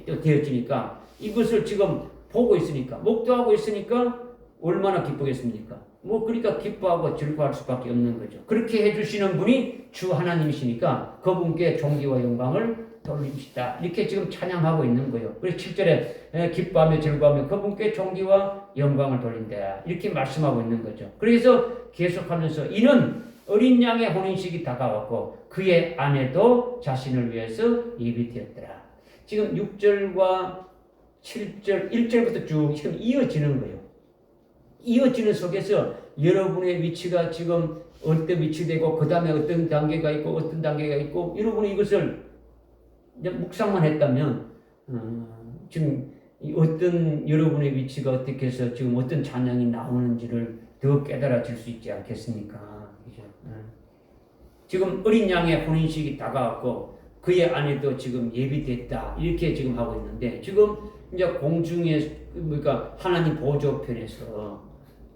또 되어지니까 이것을 지금 보고 있으니까 목도하고 있으니까 얼마나 기쁘겠습니까? 그러니까 기뻐하고 즐거워할 수밖에 없는 거죠. 그렇게 해주시는 분이 주 하나님이시니까 그분께 존귀와 영광을 돌립시다. 이렇게 지금 찬양하고 있는 거예요. 그래서 7절에 기뻐하며 즐거워하며 그분께 존귀와 영광을 돌린다. 이렇게 말씀하고 있는 거죠. 그래서 계속하면서 이는 어린 양의 혼인식이 다가왔고 그의 아내도 자신을 위해서 예비되었더라. 지금 6절과 7절, 1절부터 쭉 지금 이어지는 거예요. 이어지는 속에서 여러분의 위치가 지금 어떤 위치되고 그 다음에 어떤 단계가 있고 어떤 단계가 있고 여러분이 이것을 이제 묵상만 했다면 지금 어떤 여러분의 위치가 어떻게 해서 지금 어떤 찬양이 나오는지를 더 깨달아질 수 있지 않겠습니까? 그죠? 지금 어린 양의 혼인식이 다가왔고 그의 아내도 지금 예비됐다 이렇게 지금 하고 있는데 지금 이제 공중에 그러니까 하나님 보좌편에서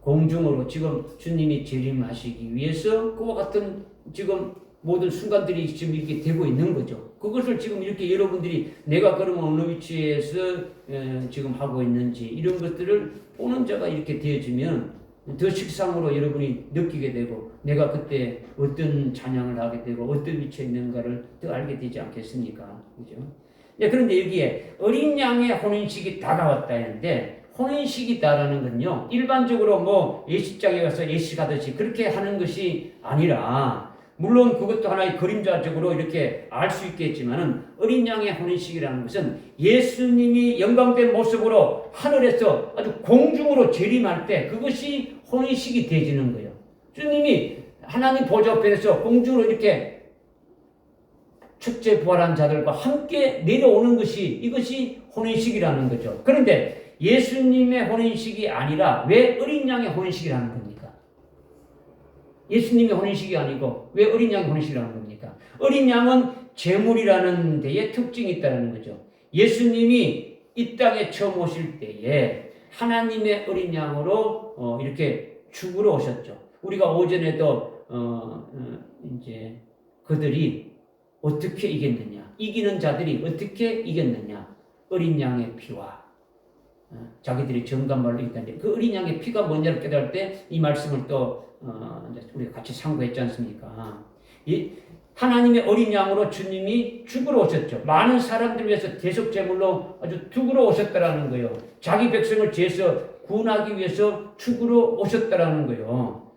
공중으로 지금 주님이 재림하시기 위해서 그와 같은 지금 모든 순간들이 지금 이렇게 되고 있는 거죠. 그것을 지금 이렇게 여러분들이 내가 그러면 어느 위치에서 지금 하고 있는지 이런 것들을 보는 자가 이렇게 되어지면 더 식상으로 여러분이 느끼게 되고 내가 그때 어떤 찬양을 하게 되고 어떤 위치에 있는가를 더 알게 되지 않겠습니까? 그죠? 그런데 여기에 어린 양의 혼인식이 다가왔다 했는데 혼인식이다라는 건요 일반적으로 뭐 예식장에 가서 예식하듯이 그렇게 하는 것이 아니라 물론 그것도 하나의 그림자적으로 이렇게 알 수 있겠지만은 어린 양의 혼인식이라는 것은 예수님이 영광된 모습으로 하늘에서 아주 공중으로 재림할 때 그것이 혼인식이 되어지는 거예요. 주님이 하나님 보좌 앞에서 공중으로 이렇게 첫째 부활한 자들과 함께 내려오는 것이 이것이 혼인식이라는 거죠. 그런데 예수님의 혼인식이 아니라 왜 어린 양의 혼인식이라는 겁니까? 예수님의 혼인식이 아니고 왜 어린 양의 혼인식이라는 겁니까? 어린 양은 제물이라는 데에 특징이 있다는 거죠. 예수님이 이 땅에 처음 오실 때에 하나님의 어린 양으로 이렇게 죽으러 오셨죠. 우리가 오전에도 이제 그들이 어떻게 이겼느냐? 이기는 자들이 어떻게 이겼느냐? 어린 양의 피와 자기들이 정감말로 있다는데 그 어린 양의 피가 뭔지를 깨달을 때 이 말씀을 또 우리가 같이 상고했지 않습니까? 이 하나님의 어린 양으로 주님이 죽으러 오셨죠. 많은 사람들 위해서 대속 제물로 아주 죽으러 오셨다라는 거예요. 자기 백성을 죄에서 구원하기 위해서 죽으러 오셨다라는 거예요.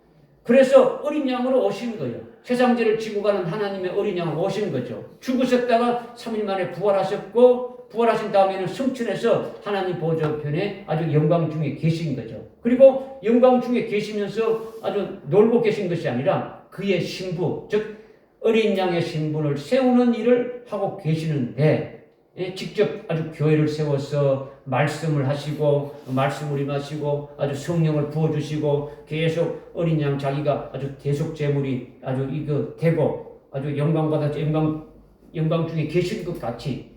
그래서 어린 양으로 오신 거예요. 세상 죄를 지고 가는 하나님의 어린 양으로 오신 거죠. 죽으셨다가 3일 만에 부활하셨고 부활하신 다음에는 승천해서 하나님 보좌편에 아주 영광 중에 계신 거죠. 그리고 영광 중에 계시면서 아주 놀고 계신 것이 아니라 그의 신부, 즉 어린 양의 신분을 세우는 일을 하고 계시는데 직접 아주 교회를 세워서 말씀을 하시고 말씀을 임하시고 아주 성령을 부어주시고 계속 어린 양 자기가 아주 대속 제물이 아주 이거 되고 아주 영광받아서 영광 중에 계신 것 같이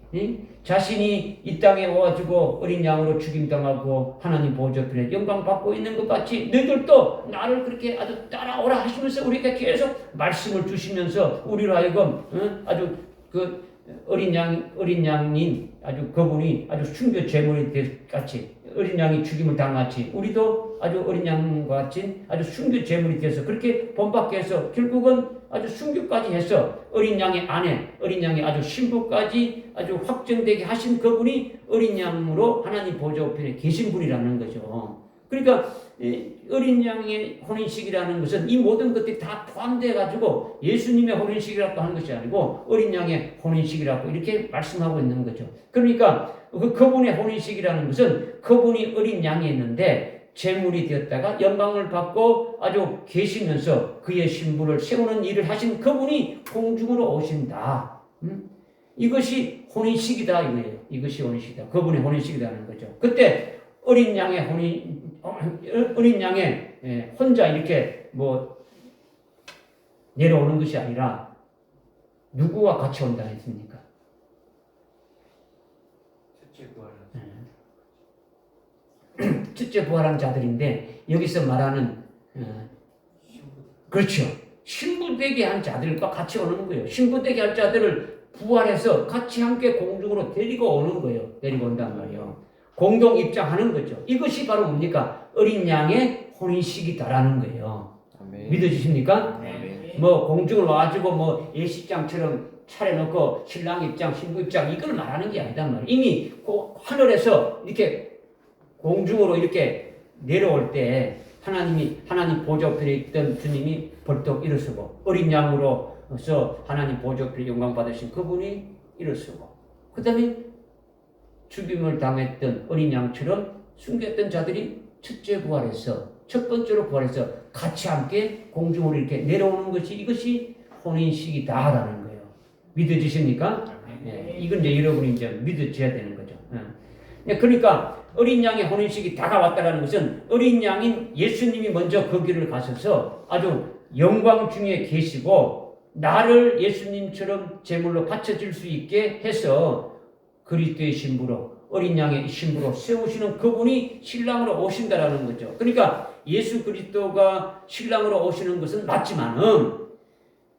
자신이 이 땅에 와가지고 어린 양으로 죽임당하고 하나님 보좌편에 영광 받고 있는 것 같이 너희들도 나를 그렇게 아주 따라오라 하시면서 우리에게 계속 말씀을 주시면서 우리로 하여금 아주 그 어린 양인 아주 그분이 아주 순교 제물이 같이 어린 양이 죽임을 당하지 우리도 아주 어린 양과 같이 아주 순교 제물이 돼서 그렇게 본받게 해서 결국은 아주 순교까지 해서 어린 양의 아내, 어린 양의 아주 신부까지 아주 확정되게 하신 그분이 어린 양으로 하나님 보좌편에 계신 분이라는 거죠. 그러니까 어린 양의 혼인식이라는 것은 이 모든 것들이 다 포함되어 가지고 예수님의 혼인식이라고 하는 것이 아니고 어린 양의 혼인식이라고 이렇게 말씀하고 있는 거죠. 그러니까 그분의 혼인식이라는 것은 그분이 어린 양이었는데 제물이 되었다가 영광을 받고 아주 계시면서 그의 신부를 세우는 일을 하신 그분이 공중으로 오신다. 이것이 혼인식이다 이거예요. 이것이 혼인식이다. 그분의 혼인식이라는 거죠. 그때 어린 양의 혼자 이렇게 뭐 내려오는 것이 아니라 누구와 같이 온다 했습니까? 첫째 부활한 자들인데 여기서 말하는 그렇죠. 신부되게 한 자들과 같이 오는 거예요. 신부되게 한 자들을 부활해서 같이 함께 공중으로 데리고 오는 거예요. 데리고 온단 말이에요. 공동 입장하는 거죠. 이것이 바로 뭡니까? 어린 양의 혼인식이다라는 거예요. 아멘. 믿어지십니까? 네. 뭐 공중을 와가지고 뭐 예식장처럼 차려놓고 신랑 입장, 신부 입장 이걸 말하는 게 아니단 말이에요. 이미 하늘에서 이렇게 공중으로 이렇게 내려올 때 하나님 보좌편에 있던 주님이 벌떡 일어서고 어린 양으로서 하나님 보좌편에 영광 받으신 그분이 일어서고 그 다음에 죽임을 당했던 어린 양처럼 숨겼던 자들이 첫째 부활해서 첫 번째로 부활해서 같이 함께 공중으로 이렇게 내려오는 것이 이것이 혼인식이다라는 거예요. 믿어지십니까? 네, 이건 이제 여러분이 이제 믿어져야 되는 거죠. 그러니까 어린 양의 혼인식이 다가왔다는 것은 어린 양인 예수님이 먼저 그 길을 가셔서 아주 영광 중에 계시고 나를 예수님처럼 제물로 바쳐질 수 있게 해서 그리스도의 신부로 어린 양의 신부로 세우시는 그분이 신랑으로 오신다라는 거죠. 그러니까 예수 그리스도가 신랑으로 오시는 것은 맞지만은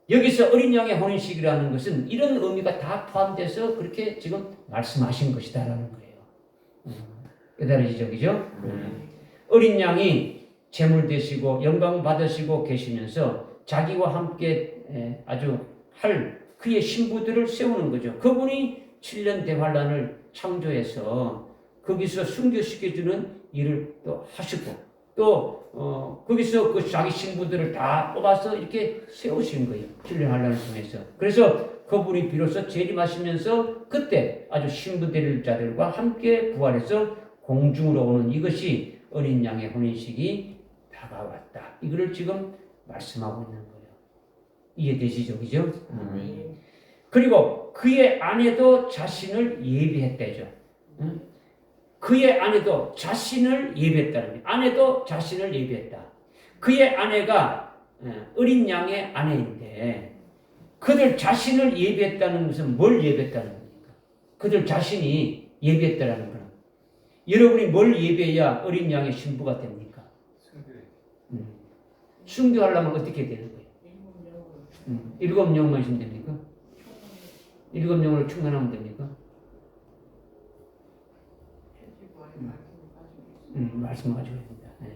여기서 어린 양의 혼인식이라는 것은 이런 의미가 다 포함돼서 그렇게 지금 말씀하신 것이다라는 거예요. 깨달으시죠, 그죠? 어린 양이 제물 되시고 영광 받으시고 계시면서 자기와 함께 아주 할 그의 신부들을 세우는 거죠. 그분이 7년 대환란을 창조해서 거기서 순교시켜주는 일을 또 하시고 또 거기서 그 자기 신부들을 다 뽑아서 이렇게 세우신 거예요. 7년 환란을 통해서. 그래서 그분이 비로소 재림하시면서 그때 아주 신부 될 자들과 함께 부활해서 공중으로 오는 이것이 어린 양의 혼인식이 다가왔다. 이거를 지금 말씀하고 있는 거예요. 이해되시죠? 그죠? 그리고 그의 아내도 자신을 예비했다죠. 그의 아내도 자신을 예비했다는 거예요. 아내도 자신을 예비했다. 그의 아내가 어린 양의 아내인데 그들 자신을 예비했다는 것은 뭘 예비했다는 겁니까? 그들 자신이 예비했다는 거는 여러분이 뭘 예비해야 어린 양의 신부가 됩니까? 순교하려면 어떻게 되는 거예요? 7영만 있으면 됩니까? 7영으로 충만하면 됩니까? 말씀하시고 있습니다. 네.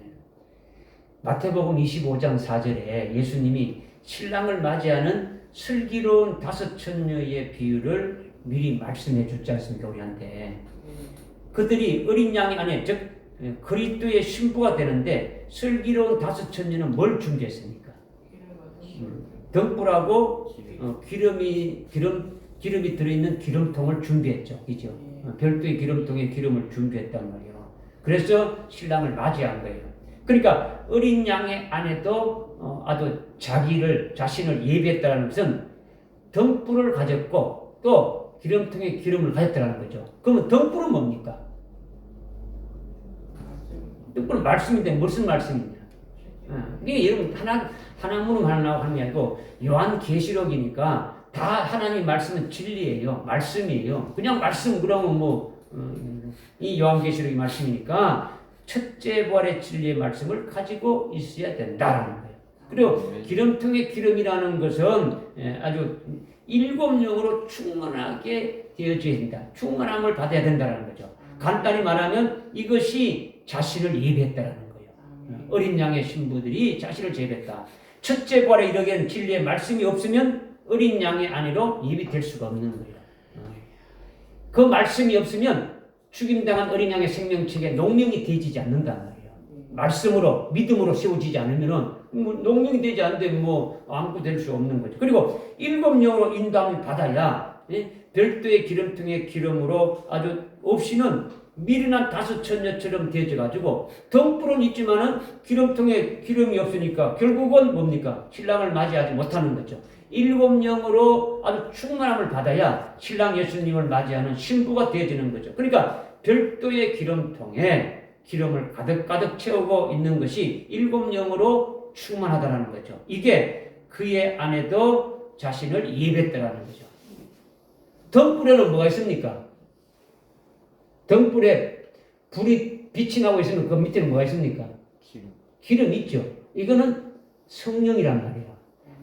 마태복음 25장 4절에 예수님이 신랑을 맞이하는 슬기로운 5 처녀의 비유를 미리 말씀해 줬지 않습니까? 우리한테. 그들이 어린 양의 아내, 즉 그리스도의 신부가 되는데 슬기로운 5 처녀는 뭘 준비했습니까? 등불하고 기름이 들어있는 기름통을 준비했죠. 그죠? 별도의 기름통에 기름을 준비했단 말이에요. 그래서 신랑을 맞이한 거예요. 그러니까 어린 양의 아내도 아주 자신을 예비했다는 것은 등불을 가졌고 또 기름통에 기름을 가졌다는 거죠. 그러면 등불은 뭡니까? 등불은 말씀인데 무슨 말씀이냐? 이게 여러분 하나 물음 하나 하는 게 아니고 요한계시록이니까 다 하나님 말씀은 진리예요. 말씀이에요. 그냥 말씀 그러면 이 요한계시록의 말씀이니까 첫째 부활의 진리의 말씀을 가지고 있어야 된다라는 거예요. 그리고 기름통의 기름이라는 것은 아주 7영으로 충만하게 되어져야 된다. 충만함을 받아야 된다는 거죠. 간단히 말하면 이것이 자신을 예비했다라는 거예요. 어린 양의 신부들이 자신을 예비했다. 첫째 부활에 이르기엔 진리의 말씀이 없으면 어린 양의 아내로 예비될 수가 없는 거예요. 그 말씀이 없으면 죽임당한 어린 양의 생명책에 농명이 되지 않는단 말이에요. 말씀으로 믿음으로 세워지지 않으면은 농명이 되지 않는데 아무것도 될 수 없는 거죠. 그리고 7영으로 인도함을 받아야 별도의 기름통의 기름으로 아주 없이는 미련한 5 처녀처럼 되어져 가지고 등불은 있지만은 기름통에 기름이 없으니까 결국은 뭡니까? 신랑을 맞이하지 못하는 거죠. 7영으로 아주 충만함을 받아야 신랑 예수님을 맞이하는 신부가 되어지는 거죠. 그러니까 별도의 기름통에 기름을 가득가득 채우고 있는 것이 7영으로 충만하다는 거죠. 이게 그의 아내도 자신을 예배했다는 거죠. 등불에는 뭐가 있습니까? 등불에 불이 빛이 나고 있으면 그 밑에는 뭐가 있습니까? 기름 있죠. 이거는 성령이란 말이에요.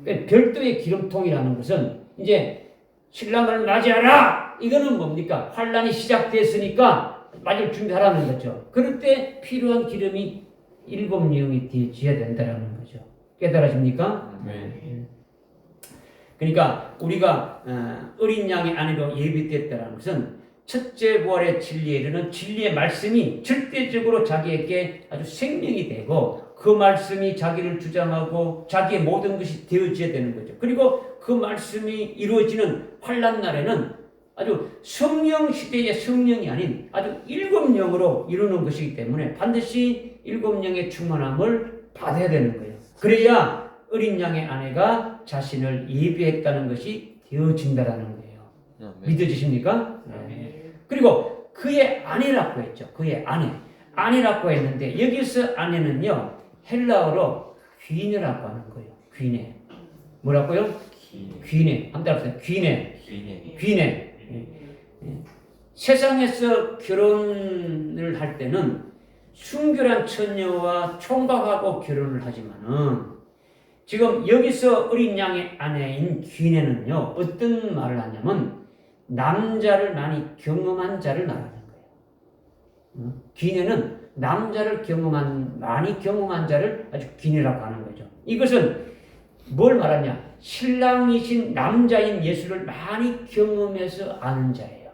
그러니까 별도의 기름통이라는 것은 이제 신랑을 맞이하라! 이거는 뭡니까? 환란이 시작됐으니까 맞을 준비하라는 거죠. 그럴 때 필요한 기름이 7영이 되어야 된다는 거죠. 깨달아집니까? 네. 그러니까 우리가 어린 양의 아내로 예비됐다는 것은 첫째 부활의 진리에 이르는 진리의 말씀이 절대적으로 자기에게 아주 생명이 되고 그 말씀이 자기를 주장하고 자기의 모든 것이 되어져야 되는 거죠. 그리고 그 말씀이 이루어지는 환난 날에는 아주 성령 시대의 성령이 아닌 아주 일곱 영으로 이루는 것이기 때문에 반드시 일곱 영의 충만함을 받아야 되는 거예요. 그래야 어린 양의 아내가 자신을 예비했다는 것이 되어진다라는 거예요. 믿어지십니까? 네. 그리고 그의 아내라고 했죠. 그의 아내. 아내라고 했는데 여기서 아내는요. 헬라어로 귀네라고 하는 거예요. 귀네. 뭐라고요? 귀네. 한번 따라하세요. 귀네. 귀네. 세상에서 결혼을 할 때는 순결한 처녀와 총각하고 결혼을 하지만은 지금 여기서 어린 양의 아내인 귀네는요 어떤 말을 하냐면 남자를 많이 경험한 자를 말하는 거예요. 귀네는 남자를 많이 경험한 자를 아주 귀네라고 하는 거죠. 이것은 뭘 말하냐? 신랑이신 남자인 예수를 많이 경험해서 아는 자예요.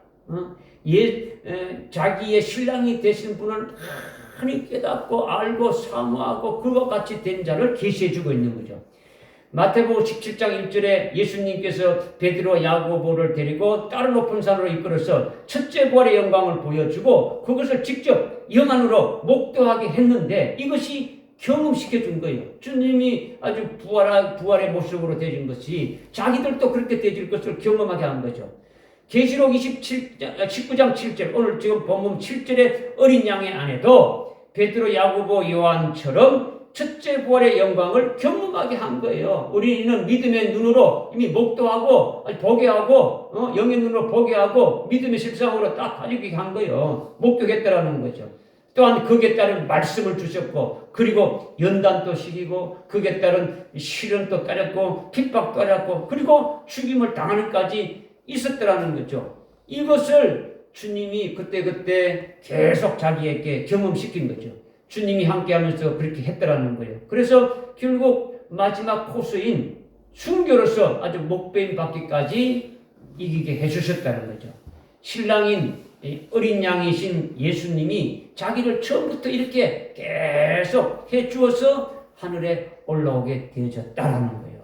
자기의 신랑이 되신 분을 많이 깨닫고 알고 사모하고 그와 같이 된 자를 계시해주고 있는 거죠. 마태복음 17장 1절에 예수님께서 베드로 야고보를 데리고 다른 높은 산으로 이끌어서 첫째 부활의 영광을 보여주고 그것을 직접 영안으로 목도하게 했는데 이것이 경험시켜 준 거예요. 주님이 아주 부활의 모습으로 되신 것이 자기들도 그렇게 되질 것을 경험하게 한 거죠. 계시록 19장 7절 오늘 지금 본문 7절에 어린 양의 아내도 베드로 야고보 요한처럼 첫째 부활의 영광을 경험하게 한 거예요. 우리는 믿음의 눈으로 이미 목도하고 보게 하고 영의 눈으로 보게 하고 믿음의 실상으로 딱 가지게 한 거예요. 목도했다라는 거죠. 또한 거기에 따른 말씀을 주셨고 그리고 연단도 시키고 거기에 따른 시련도 따랐고 핍박도 따랐고 그리고 죽임을 당하는까지 있었더라는 거죠. 이것을 주님이 그때 계속 자기에게 경험시킨 거죠. 주님이 함께하면서 그렇게 했더라는 거예요. 그래서 결국 마지막 코스인 순교로서 아주 목배임 받기까지 이기게 해주셨다는 거죠. 신랑인 어린 양이신 예수님이 자기를 처음부터 이렇게 계속 해주어서 하늘에 올라오게 되어졌다라는 거예요.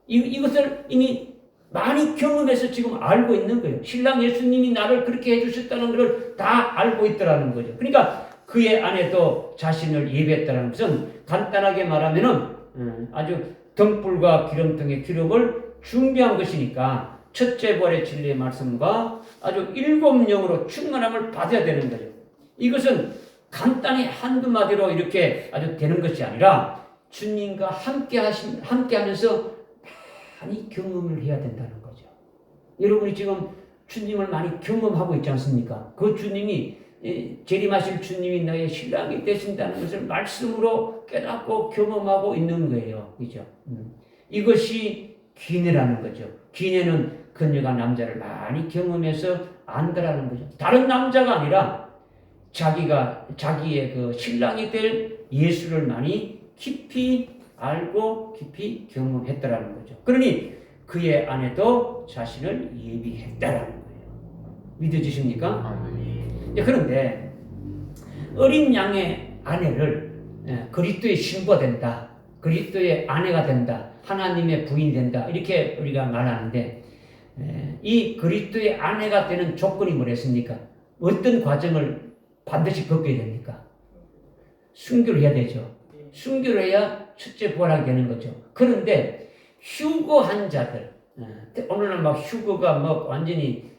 이것을 이미 많이 경험해서 지금 알고 있는 거예요. 신랑 예수님이 나를 그렇게 해주셨다는 것을 다 알고 있더라는 거죠. 그러니까 그의 아내도 자신을 예배했다는 것은 간단하게 말하면은 아주 등불과 기름등의 기름을 준비한 것이니까 첫째 부활의 진리의 말씀과 아주 일곱 영으로 충만함을 받아야 되는 거죠. 이것은 간단히 한두 마디로 이렇게 아주 되는 것이 아니라 주님과 함께 하면서 많이 경험을 해야 된다는 거죠. 여러분이 지금 주님을 많이 경험하고 있지 않습니까? 그 주님이 재림하실 주님이 나의 신랑이 되신다는 것을 말씀으로 깨닫고 경험하고 있는 거예요. 그죠? 이것이 귀내라는 거죠. 귀내는 그녀가 남자를 많이 경험해서 안다라는 거죠. 다른 남자가 아니라 자기의 그 신랑이 될 예수를 많이 깊이 알고 깊이 경험했다라는 거죠. 그러니 그의 아내도 자신을 예비했다라는 거예요. 믿어지십니까? 그런데 어린 양의 아내를 그리스도의 신부가 된다. 그리스도의 아내가 된다. 하나님의 부인이 된다. 이렇게 우리가 말하는데 이 그리스도의 아내가 되는 조건이 뭐랬습니까? 어떤 과정을 반드시 겪어야 됩니까? 순교를 해야 되죠. 순교를 해야 첫째 부활하게 되는 거죠. 그런데 휴거한 자들, 오늘은 막 휴거가 막 완전히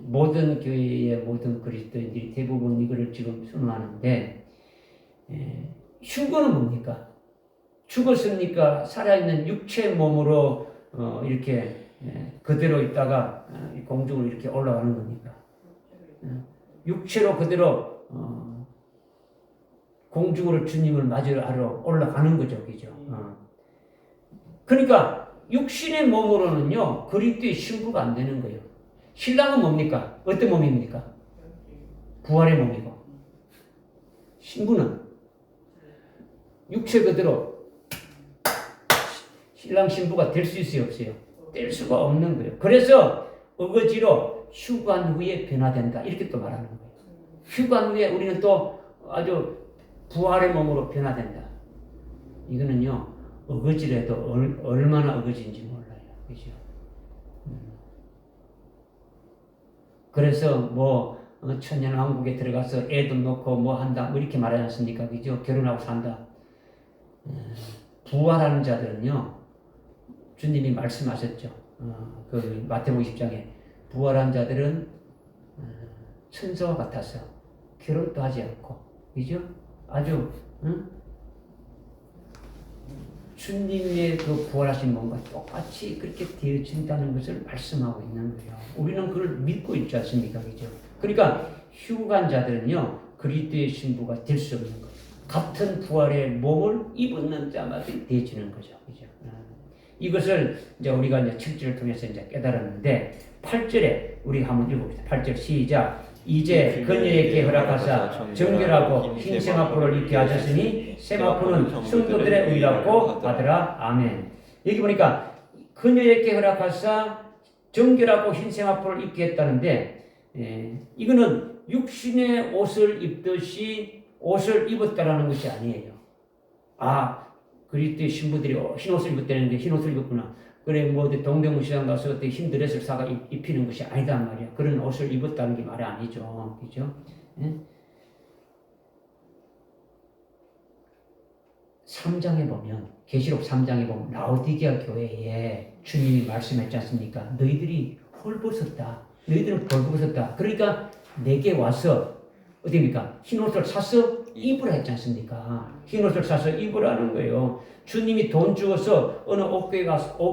모든 교회의 모든 그리스도인들이 대부분 이거를 지금 선호하는데 휴거는 뭡니까? 죽었으니까 살아있는 육체 몸으로 이렇게 그대로 있다가 공중으로 이렇게 올라가는 겁니까? 육체로 그대로 공중으로 주님을 맞이하러 올라가는 거죠, 그죠? 그러니까 육신의 몸으로는요 그리스도의 신부가 안 되는 거예요. 신랑은 뭡니까? 어떤 몸입니까? 부활의 몸이고 신부는 육체 그대로 신랑 신부가 될 수 있어요, 없어요? 될 수가 없는 거예요. 그래서 어거지로 휴관 후에 변화된다 이렇게 또 말하는 거예요. 휴관 후에 우리는 또 아주 부활의 몸으로 변화된다. 이거는요 어거지라도 얼마나 어거지인지 몰라요, 그죠? 그래서 뭐 천년왕국에 들어가서 애도 놓고 뭐 한다 뭐 이렇게 말하지 않습니까? 그죠? 결혼하고 산다. 부활하는 자들은요, 주님이 말씀하셨죠. 그 마태복음 10장에 부활한 자들은 천사와 같아서 결혼도 하지 않고, 그죠? 아주 주님의 그 부활하신 몸과 똑같이 그렇게 되어진다는 것을 말씀하고 있는 거예요. 우리는 그걸 믿고 있지 않습니까? 그죠? 그러니까 휴간 자들은요, 그리스도의 신부가 될 수 없는 거예요. 같은 부활의 몸을 입은 자마다 되어지는 거죠. 그죠? 이것을 이제 우리가 이제 7절을 통해서 이제 깨달았는데, 8절에 우리 한번 읽어봅시다. 8절 시작. 이제 그녀에게 허락하사 정결하고 흰 세마포를 입게 하셨으니 세마포는 성도들의 의라고 하더라. 아멘. 여기 보니까 그녀에게 허락하사 정결하고 흰 세마포를 입게 했다는데, 이거는 육신의 옷을 입듯이 옷을 입었다라는 것이 아니에요. 그리스도의 신부들이 흰 옷을 입었다는 게 흰 옷을 입었구나. 그래 뭐 동대문시장 가서 어때 흰 드레스를 사가 입히는 것이 아니다 말이야. 그런 옷을 입었다는 게 말이 아니죠. 그죠? 예? 3장에 보면 계시록 3장에 보면 라오디게아 교회에 주님이 말씀했지 않습니까? 너희들이 헐벗었다. 너희들은 벌벗었다. 그러니까 내게 와서 어디입니까? 흰옷을 사서 입으라 했지 않습니까? 흰옷을 사서 입으라는 거예요. 주님이 돈 주어서 어느 옷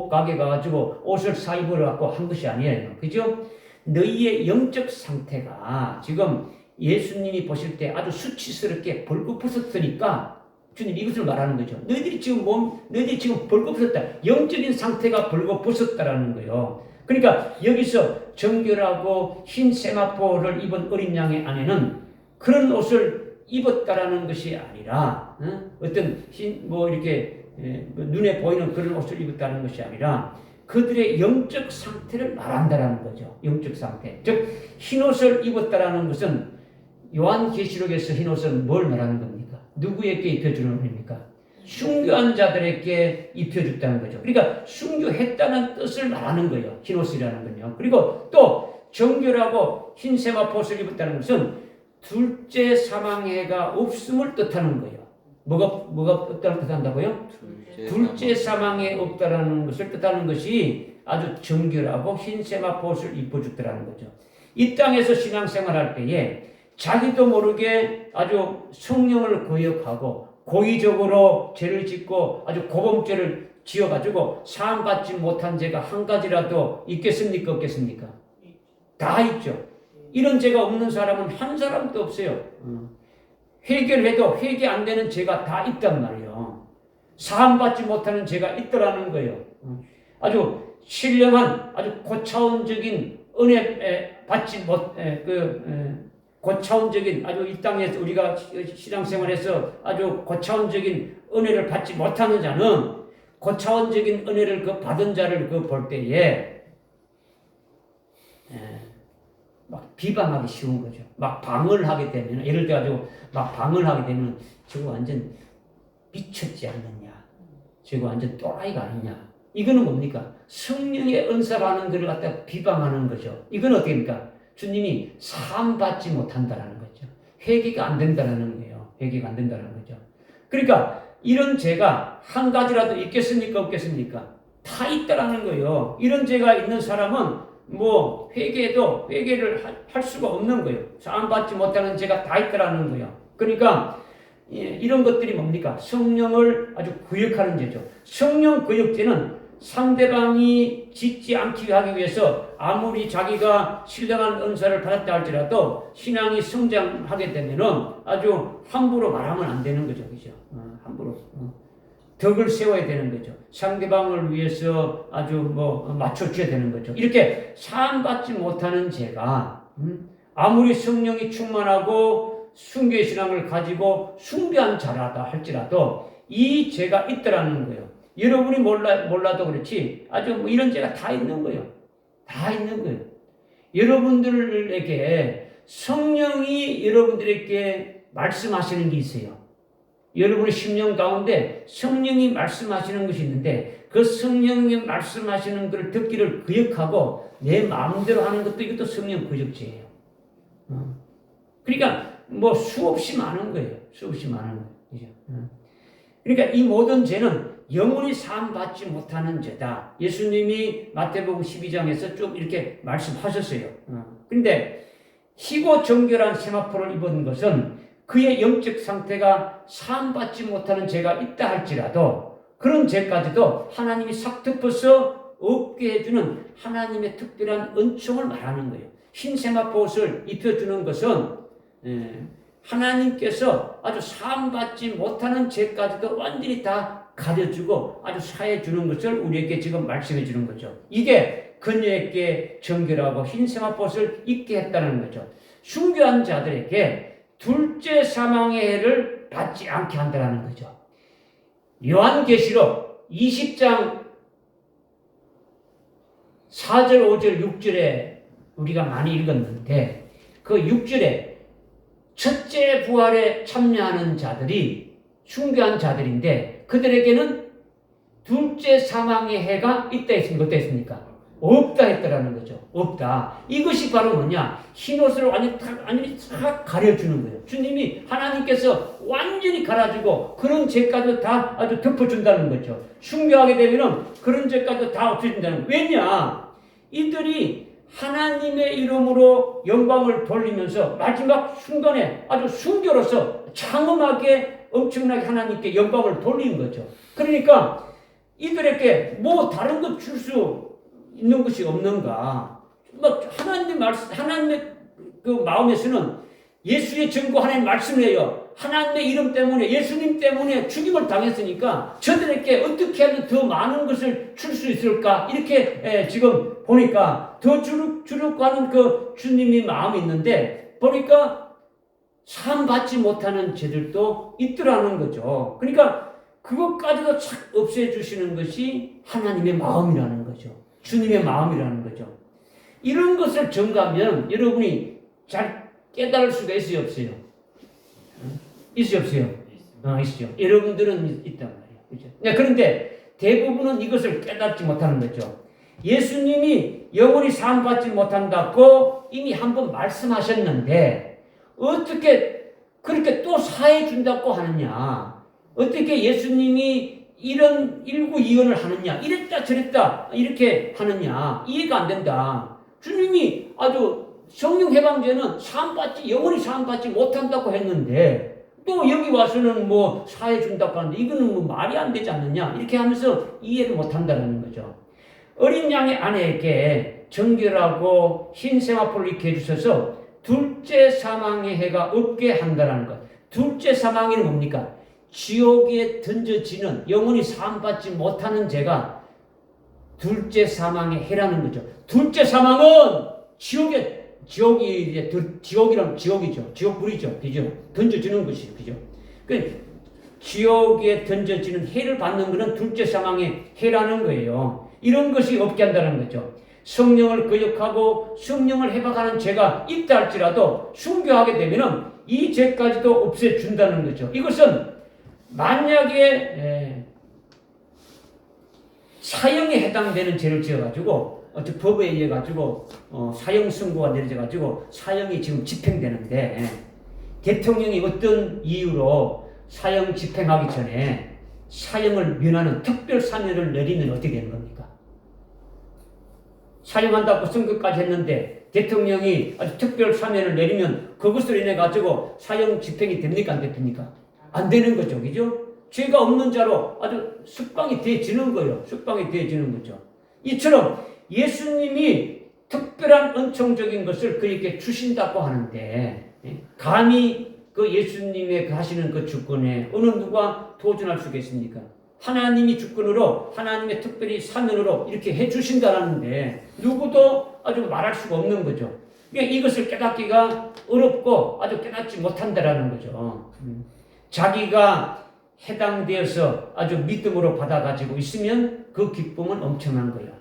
가게 가가지고 옷을 사 입으라고 한 것이 아니에요. 그죠? 너희의 영적 상태가 지금 예수님이 보실 때 아주 수치스럽게 벌거벗었으니까 주님 이것을 말하는 거죠. 너희들이 지금 벌거벗었다. 영적인 상태가 벌거벗었다라는 거예요. 그러니까 여기서 정결하고 흰 세마포를 입은 어린 양의 아내는 그런 옷을 입었다라는 것이 아니라 어떤 이렇게 눈에 보이는 그런 옷을 입었다는 것이 아니라 그들의 영적 상태를 말한다라는 거죠. 영적 상태. 즉 흰옷을 입었다라는 것은 요한계시록에서 흰옷은 뭘 말하는 겁니까? 누구에게 입혀주는 겁니까? 순교한 자들에게 입혀줬다는 거죠. 그러니까 순교했다는 뜻을 말하는 거예요. 흰옷이라는 건요. 그리고 또 정결하고 흰 세마포옷을 입었다는 것은 둘째 사망해가 없음을 뜻하는 거예요. 뭐가 없다는 뜻한다고요? 둘째 사망해 없다라는 것을 뜻하는 것이 아주 정결하고 흰 세마포옷을 입어줬다라는 거죠. 이 땅에서 신앙생활할 때에 자기도 모르게 아주 성령을 거역하고 고의적으로 죄를 짓고 아주 고범죄를 지어가지고 사함받지 못한 죄가 한 가지라도 있겠습니까? 없겠습니까? 다 있죠. 이런 죄가 없는 사람은 한 사람도 없어요. 회개해도 회개 안 되는 죄가 다 있단 말이에요. 사함받지 못하는 죄가 있더라는 거예요. 아주 신령한 아주 고차원적인 은혜 받지 고차원적인 아주 이 땅에서 우리가 신앙생활에서 아주 고차원적인 은혜를 받지 못하는 자는 고차원적인 은혜를 받은 자를 볼 때에 막 비방하기 쉬운 거죠. 막 방어를 하게 되면 예를 들어 막 방어를 하게 되면 저거 완전 미쳤지 않느냐. 저거 완전 또라이가 아니냐. 이거는 뭡니까? 성령의 은사라는 것을 갖다 비방하는 거죠. 이건 어떻게입니까? 주님이 사함받지 못한다라는 거죠. 회개가 안 된다라는 거예요. 회개가 안 된다라는 거죠. 그러니까 이런 죄가 한 가지라도 있겠습니까? 없겠습니까? 다 있다라는 거예요. 이런 죄가 있는 사람은 뭐 회개를 할 수가 없는 거예요. 사함받지 못하는 죄가 다 있다라는 거예요. 그러니까 이런 것들이 뭡니까? 성령을 아주 거역하는 죄죠. 성령 거역죄는 상대방이 짓지 않기 하기 위해서 아무리 자기가 신령한 은사를 받았다 할지라도 신앙이 성장하게 되면은 아주 함부로 말하면 안 되는 거죠. 그죠? 함부로. 덕을 세워야 되는 거죠. 상대방을 위해서 아주 맞춰줘야 되는 거죠. 이렇게 사함받지 못하는 죄가, 아무리 성령이 충만하고 순교의 신앙을 가지고 숭배한 자라다 할지라도 이 죄가 있더라는 거예요. 여러분이 몰라도 그렇지 아주 이런 죄가 다 있는 거예요. 다 있는 거예요. 여러분들에게 성령이 여러분들에게 말씀하시는 게 있어요. 여러분의 심령 가운데 성령이 말씀하시는 것이 있는데 그 성령이 말씀하시는 것을 듣기를 기억하고 내 마음대로 하는 것도 이것도 성령 거역죄예요. 그러니까 뭐 수없이 많은 거예요. 수없이 많은 거예요. 그러니까 이 모든 죄는 영원히 사함받지 못하는 죄다. 예수님이 마태복음 12장에서 좀 이렇게 말씀하셨어요. 그런데 희고 정결한 세마포를 입은 것은 그의 영적 상태가 사함받지 못하는 죄가 있다 할지라도 그런 죄까지도 하나님이 싹 덮어서 없게 해주는 하나님의 특별한 은총을 말하는 거예요. 흰 세마포 옷을 입혀주는 것은 하나님께서 아주 사함받지 못하는 죄까지도 완전히 다 가려주고 아주 사해주는 것을 우리에게 지금 말씀해 주는 거죠. 이게 그녀에게 정결하고 흰 세마포옷을 입게 했다는 거죠. 순교한 자들에게 둘째 사망의 해를 받지 않게 한다는 거죠. 요한계시록 20장 4절, 5절, 6절에 우리가 많이 읽었는데 그 6절에 첫째 부활에 참여하는 자들이 순교한 자들인데 그들에게는 둘째 사망의 해가 있다 했습니까? 어떻다 했습니까? 없다 했다라는 거죠. 없다. 이것이 바로 뭐냐? 흰옷을 완전히 다 가려주는 거예요. 주님이 하나님께서 완전히 갈아주고 그런 죄까지 다 아주 덮어준다는 거죠. 순교하게 되면은 그런 죄까지 다 없애준다는 거예요. 왜냐? 이들이 하나님의 이름으로 영광을 돌리면서 마지막 순간에 아주 순교로서 장엄하게 엄청나게 하나님께 영광을 돌리는 거죠. 그러니까 이들에게 뭐 다른 것 줄 수 있는 것이 없는가? 뭐 하나님의 말씀, 하나님의 그 마음에서는 예수의 증거 하나님 말씀을 해요. 하나님의 이름 때문에 예수님 때문에 죽임을 당했으니까 저들에게 어떻게 하면 더 많은 것을 줄 수 있을까? 이렇게 지금 보니까 더 주려고 하는 그 주님의 마음이 있는데 보니까 사함받지 못하는 죄들도 있더라는 거죠. 그러니까 그것까지도 착 없애주시는 것이 하나님의 마음이라는 거죠. 주님의 마음이라는 거죠. 이런 것을 정가하면 여러분이 잘 깨달을 수가 있어요, 없어요? 있어요, 없어요? 있어요. 여러분들은 있단 말이에요. 그렇죠? 그런데 대부분은 이것을 깨닫지 못하는 거죠. 예수님이 영원히 사함받지 못한다고 이미 한번 말씀하셨는데 어떻게 그렇게 또 사해 준다고 하느냐? 어떻게 예수님이 이런 일구이연을 하느냐? 이랬다 저랬다 이렇게 하느냐? 이해가 안 된다. 주님이 아주 성령 해방죄는 영원히 사함받지 못한다고 했는데 또 여기 와서는 뭐 사해 준다고 하는데 이거는 뭐 말이 안 되지 않느냐? 이렇게 하면서 이해를 못 한다는 거죠. 어린 양의 아내에게 정결하고 흰 세마포를 입게 해주셔서 둘째 사망의 해가 없게 한다는 것. 둘째 사망이 뭡니까? 지옥에 던져지는 영원히 사함받지 못하는 죄가 둘째 사망의 해라는 거죠. 둘째 사망은 지옥이라면 지옥이죠. 지옥불이죠. 그죠? 던져지는 것이죠. 그죠? 그 지옥에 던져지는 해를 받는 것은 둘째 사망의 해라는 거예요. 이런 것이 없게 한다는 거죠. 성령을 거역하고 성령을 해박하는 죄가 있다 할지라도 순교하게 되면은 이 죄까지도 없애준다는 거죠. 이것은 만약에 사형에 해당되는 죄를 지어가지고 법에 의해 가지고 사형 선고가 내려져가지고 사형이 지금 집행되는데 대통령이 어떤 이유로 사형 집행하기 전에 사형을 면하는 특별 사면을 내리면 어떻게 되는 겁니까? 사형한다고 선고까지 했는데 대통령이 아주 특별 사면을 내리면 그것으로 인해 가지고 사형 집행이 됩니까? 안 됩니까? 안 되는 거죠. 그죠? 죄가 없는 자로 아주 석방이 되어지는 거예요. 석방이 되어지는 거죠. 이처럼 예수님이 특별한 은총적인 것을 그에게 주신다고 하는데 감히 그 예수님의 하시는 그 주권에 어느 누가 도전할 수가 있습니까? 하나님이 주권으로 하나님의 특별히 사면으로 이렇게 해주신다라는데 누구도 아주 말할 수가 없는 거죠. 그러니까 이것을 깨닫기가 어렵고 아주 깨닫지 못한다라는 거죠. 자기가 해당되어서 아주 믿음으로 받아가지고 있으면 그 기쁨은 엄청난 거예요.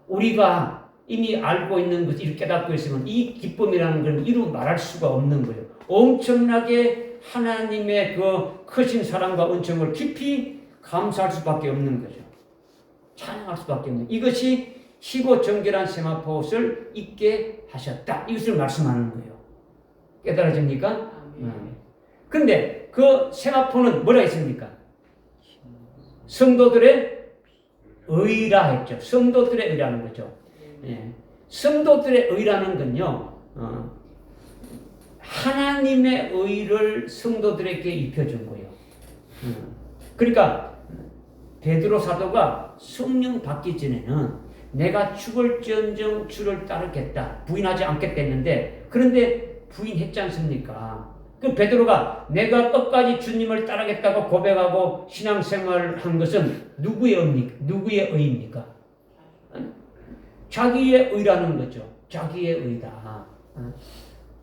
우리가 이미 알고 있는 것을 깨닫고 있으면 이 기쁨이라는 걸 이루 말할 수가 없는 거예요. 엄청나게 하나님의 그 크신 사랑과 은총을 깊이 감사할 수밖에 없는 거죠. 찬양할 수밖에 없는. 이것이 희고 정결한 세마포옷을 입게 하셨다. 이것을 말씀하는 거예요. 깨달아집니까? 그런데 그 세마포는 뭐라 했습니까? 성도들의 의라 했죠. 성도들의 의라는 거죠. 예. 성도들의 의라는 건요, 하나님의 의를 성도들에게 입혀준 거예요. 그러니까 베드로 사도가 성령 받기 전에는 내가 죽을지언정 주를 따르겠다, 부인하지 않겠다 했는데, 그런데 부인했지 않습니까? 그 베드로가 내가 끝까지 주님을 따르겠다고 고백하고 신앙생활을 한 것은 누구의 의입니까? 자기의 의라는 거죠. 자기의 의다.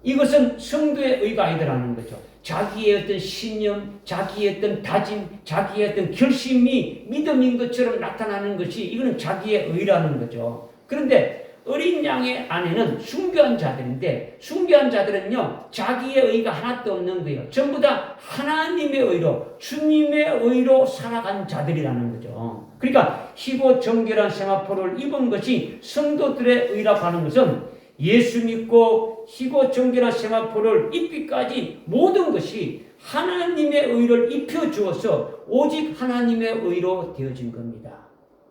이것은 성도의 의가 아니라는 거죠. 자기의 어떤 신념, 자기의 어떤 다짐, 자기의 어떤 결심이 믿음인 것처럼 나타나는 것이, 이거는 자기의 의라는 거죠. 그런데 어린 양의 안에는 순교한 자들인데, 순교한 자들은요, 자기의 의가 하나도 없는 거예요. 전부 다 하나님의 의로, 주님의 의로 살아간 자들이라는 거죠. 그러니까 희고 정결한 세마포를 입은 것이 성도들의 의라고 하는 것은, 예수 믿고 희고 정결한 세마포를 입기까지 모든 것이 하나님의 의를 입혀주어서 오직 하나님의 의로 되어진 겁니다.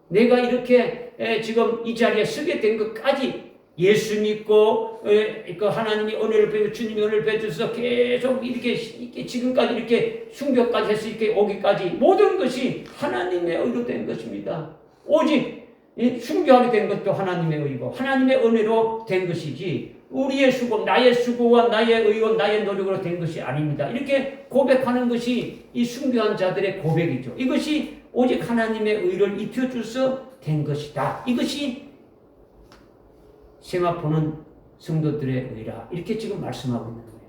내가 이렇게 지금 이 자리에 서게 된 것까지 예수 믿고 그 하나님이 은혜를 베어 주님이 은혜를 베어주셔서 계속 이렇게 지금까지 이렇게 순교까지 해서 이렇게 오기까지 모든 것이 하나님의 의로 된 것입니다. 오직 순교하게 된 것도 하나님의 의고 하나님의 은혜로 된 것이지, 우리의 수고, 나의 수고와 나의 의와 나의 노력으로 된 것이 아닙니다. 이렇게 고백하는 것이 이 순교한 자들의 고백이죠. 이것이 오직 하나님의 의를 입혀줘서 된 것이다. 이것이 세마포는 성도들의 의라, 이렇게 지금 말씀하고 있는 거예요.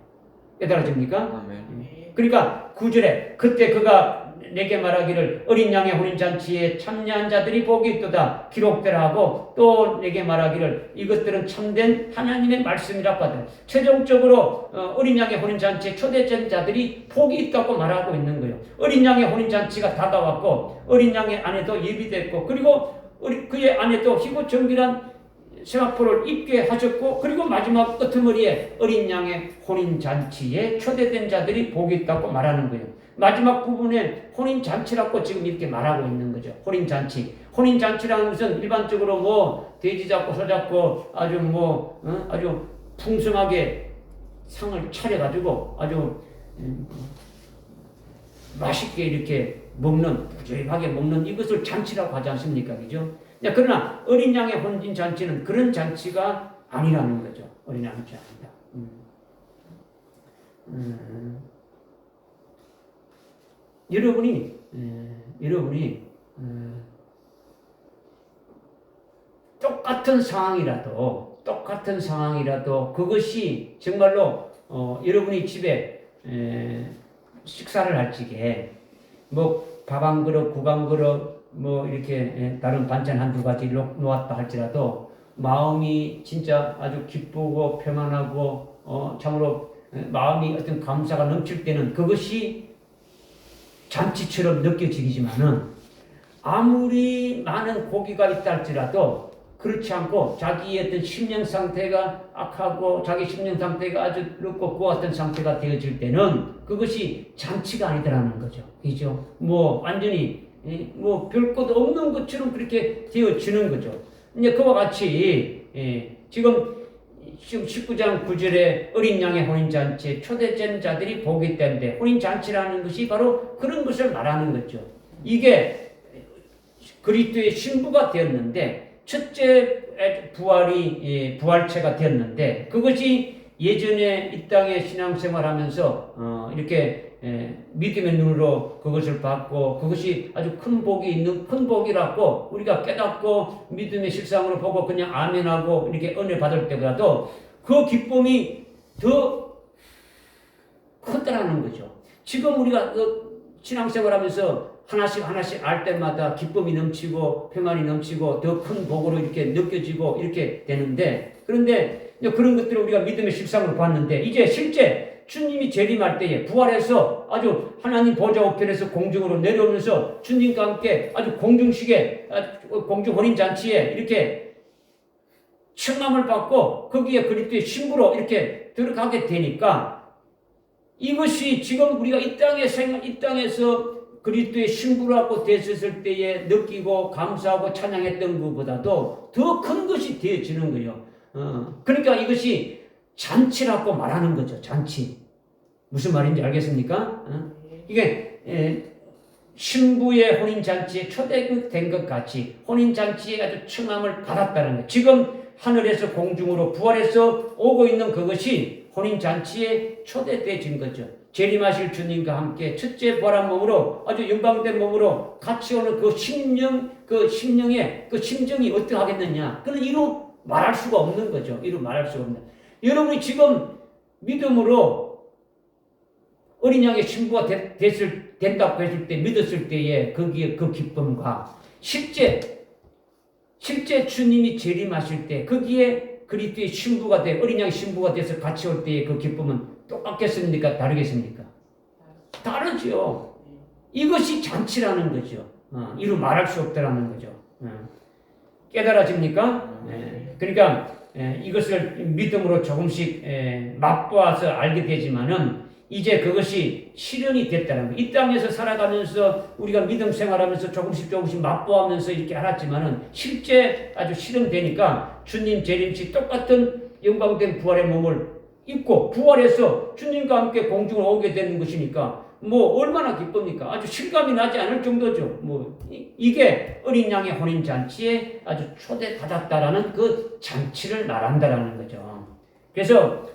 깨달아집니까? 아멘. 그러니까 9절에 그때 그가 내게 말하기를 어린 양의 혼인잔치에 참여한 자들이 복이 있도다 기록되라 하고, 또 내게 말하기를 이것들은 참된 하나님의 말씀이라고 하더라. 최종적으로 어린 양의 혼인잔치에 초대된 자들이 복이 있다고 말하고 있는 거예요. 어린 양의 혼인잔치가 다가왔고 어린 양의 아내도 예비됐고, 그리고 그의 아내도 희고 정결한 세마포를 입게 하셨고, 그리고 마지막 끄트머리에 어린 양의 혼인잔치에 초대된 자들이 복이 있다고 말하는 거예요. 마지막 부분에 혼인잔치라고 지금 이렇게 말하고 있는 거죠. 혼인잔치. 혼인잔치라는 것은 일반적으로 뭐 돼지 잡고 소 잡고 아주 아주 풍성하게 상을 차려가지고 아주 맛있게 이렇게 먹는, 부조하게 먹는 이것을 잔치라고 하지 않습니까? 그죠? 그러나 어린 양의 혼인잔치는 그런 잔치가 아니라는 거죠. 어린 양의 잔치 아니다. 여러분이 똑같은 상황이라도 그것이 정말로 여러분이 집에 식사를 할 적에 뭐 밥 한 그릇, 국 한 그릇, 뭐 이렇게 다른 반찬 한두 가지 놓았다 할지라도 마음이 진짜 아주 기쁘고 평안하고 참으로 마음이 어떤 감사가 넘칠 때는 그것이 잔치처럼 느껴지지만은, 아무리 많은 고기가 있다 할지라도 그렇지 않고 자기의 어떤 심령 상태가 악하고 자기 심령 상태가 아주 높고 고왔던 상태가 되어질 때는 그것이 잔치가 아니더라는 거죠. 그죠? 뭐 완전히 뭐 별 것 없는 것처럼 그렇게 되어지는 거죠. 이제 그와 같이 지금 19장 9절에 어린 양의 혼인잔치에 초대된 자들이 복이 있다는데, 혼인잔치라는 것이 바로 그런 것을 말하는 거죠. 이게 그리스도의 신부가 되었는데, 첫째 부활체가 되었는데, 그것이 예전에 이 땅에 신앙생활하면서 이렇게 믿음의 눈으로 그것을 받고 그것이 아주 큰 복이 있는 큰 복이라고 우리가 깨닫고 믿음의 실상으로 보고 그냥 아멘하고 이렇게 은혜 받을 때보다도 그 기쁨이 더 크다라는 거죠. 지금 우리가 신앙생활하면서 하나씩 알 때마다 기쁨이 넘치고 평안이 넘치고 더 큰 복으로 이렇게 느껴지고 이렇게 되는데, 그런데 그런 것들을 우리가 믿음의 실상으로 봤는데, 이제 실제 주님이 재림할 때에 부활해서 아주 하나님 보좌 우편에서 공중으로 내려오면서 주님과 함께 아주 공중식에 공중 혼인 잔치에 이렇게 청함을 받고 거기에 그리스도의 신부로 이렇게 들어가게 되니까 이것이 지금 우리가 이 땅에서 그리스도의 신부라고 되었을 때에 느끼고 감사하고 찬양했던 것보다도 더 큰 것이 되어지는 거예요. 그러니까 이것이 잔치라고 말하는 거죠. 잔치. 무슨 말인지 알겠습니까? 이게 신부의 혼인잔치에 초대된 것 같이 혼인잔치에 아주 청함을 받았다는 거예요. 지금 하늘에서 공중으로 부활해서 오고 있는 그것이 혼인잔치에 초대되어진 거죠. 재림하실 주님과 함께 첫째 부활한 몸으로 아주 영광된 몸으로 같이 오는 그 심령의 그 심정이 어떠하겠느냐. 그건 이루 말할 수가 없는 거죠. 이루 말할 수가 없는. 여러분이 지금 믿음으로 어린 양의 신부가 된다고 했을 때 믿었을 때에 거기에 그 기쁨과 실제 주님이 재림하실 때 거기에 그리스도의 신부가 돼 어린 양의 신부가 돼서 같이 올 때의 그 기쁨은 똑같겠습니까? 다르겠습니까? 다르죠. 이것이 잔치라는 거죠. 이루 말할 수 없다라는 거죠. 깨달아집니까? 그러니까 이것을 믿음으로 조금씩 맛보아서 알게 되지만은 이제 그것이 실현이 됐다는 거예요. 이 땅에서 살아가면서 우리가 믿음 생활하면서 조금씩 맛보하면서 이렇게 알았지만은 실제 아주 실현되니까 주님 재림시 똑같은 영광된 부활의 몸을 입고 부활해서 주님과 함께 공중으로 오게 되는 것이니까 뭐 얼마나 기쁩니까? 아주 실감이 나지 않을 정도죠. 뭐 이게 어린 양의 혼인 잔치에 아주 초대받았다라는 그 잔치를 말한다라는 거죠. 그래서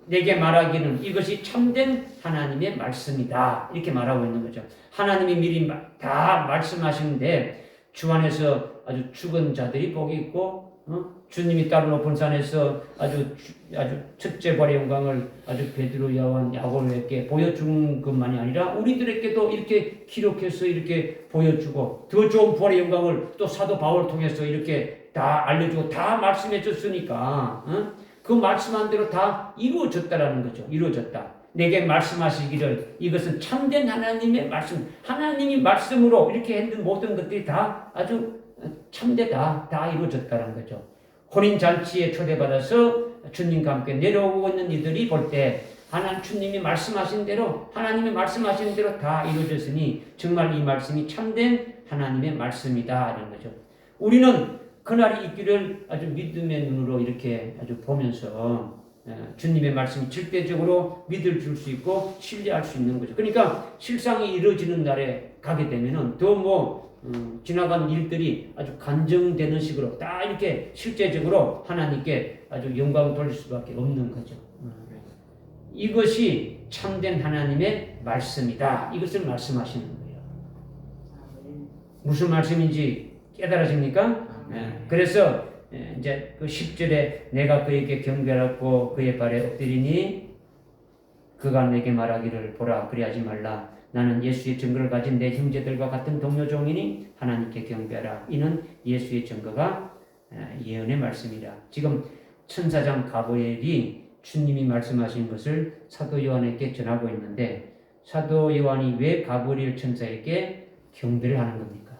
내게 말하기는 이것이 참된 하나님의 말씀이다 이렇게 말하고 있는 거죠. 하나님이 미리 다 말씀하시는데 주 안에서 아주 죽은 자들이 복이 있고 주님이 따로 높은 산에서 아주 첫째 부활의 영광을 아주 베드로, 요한, 야고보에게 보여준 것만이 아니라 우리들에게도 이렇게 기록해서 이렇게 보여주고 더 좋은 부활의 영광을 또 사도 바울을 통해서 이렇게 다 알려주고 다 말씀해 줬으니까 그 말씀한 대로 다 이루어졌다라는 거죠. 이루어졌다. 내게 말씀하시기를 이것은 참된 하나님의 말씀, 하나님이 말씀으로 이렇게 했던 모든 것들이 다 아주 참되다. 다 이루어졌다는 거죠. 혼인잔치에 초대받아서 주님과 함께 내려오고 있는 이들이 볼 때 주님이 말씀하신 대로 하나님이 말씀하신 대로 다 이루어졌으니 정말 이 말씀이 참된 하나님의 말씀이다 이런 거죠. 우리는 그날이 있기를 아주 믿음의 눈으로 이렇게 아주 보면서 주님의 말씀이 절대적으로 믿을 줄 수 있고 신뢰할 수 있는 거죠. 그러니까 실상이 이루어지는 날에 가게 되면은 더 지나간 일들이 아주 간증되는 식으로 다 이렇게 실제적으로 하나님께 아주 영광을 돌릴 수밖에 없는 거죠. 이것이 참된 하나님의 말씀이다. 이것을 말씀하시는 거예요. 무슨 말씀인지 깨달아집니까? 그래서 이제 그 10절에 내가 그에게 경배하고 그의 발에 엎드리니 그가 내게 말하기를 보라 그리하지 말라 나는 예수의 증거를 가진 내 형제들과 같은 동료 종이니 하나님께 경배하라. 이는 예수의 증거가 예언의 말씀이라. 지금 천사장 가브리엘이 주님이 말씀하신 것을 사도 요한에게 전하고 있는데 사도 요한이 왜 가브리엘 천사에게 경배를 하는 겁니까?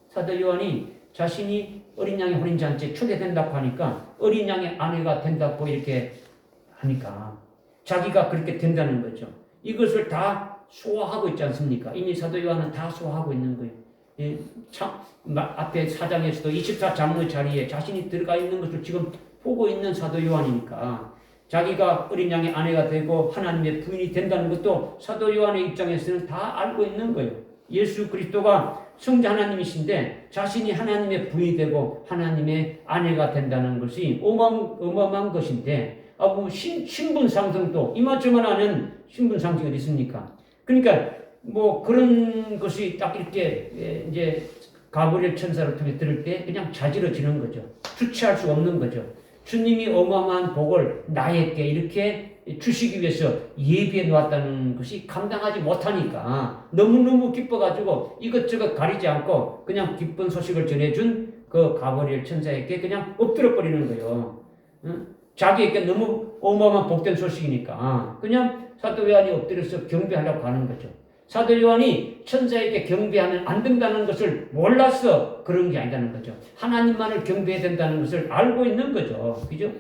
사도 요한이 자신이 어린 양의 혼인잔치에 초대된다고 하니까 어린 양의 아내가 된다고 이렇게 하니까 자기가 그렇게 된다는 거죠. 이것을 다 소화하고 있지 않습니까? 이미 사도 요한은 다 소화하고 있는 거예요. 앞에 4장에서도 24장로의 자리에 자신이 들어가 있는 것을 지금 보고 있는 사도 요한이니까 자기가 어린 양의 아내가 되고 하나님의 부인이 된다는 것도 사도 요한의 입장에서는 다 알고 있는 거예요. 예수 그리스도가 성자 하나님이신데 자신이 하나님의 부인이 되고 하나님의 아내가 된다는 것이 어마어마한 것인데 신분 상승도 이만저만 하는 신분 상승이 어디 있습니까? 그러니까 그런 것이 딱 이렇게 이제 가브리엘 천사를 통해 들을 때 그냥 자지러지는 거죠. 주체할 수 없는 거죠. 주님이 어마어마한 복을 나에게 이렇게 주시기 위해서 예비해 놓았다는 것이 감당하지 못하니까 너무너무 기뻐가지고 이것저것 가리지 않고 그냥 기쁜 소식을 전해준 그 가브리엘 천사에게 그냥 엎드려 버리는 거예요. 자기에게 너무 어마어마한 복된 소식이니까 그냥 사도 요한이 엎드려서 경배하려고 하는 거죠. 사도 요한이 천사에게 경배하면 안 된다는 것을 몰라서 그런 게 아니라는 거죠. 하나님만을 경배해야 된다는 것을 알고 있는 거죠. 그죠?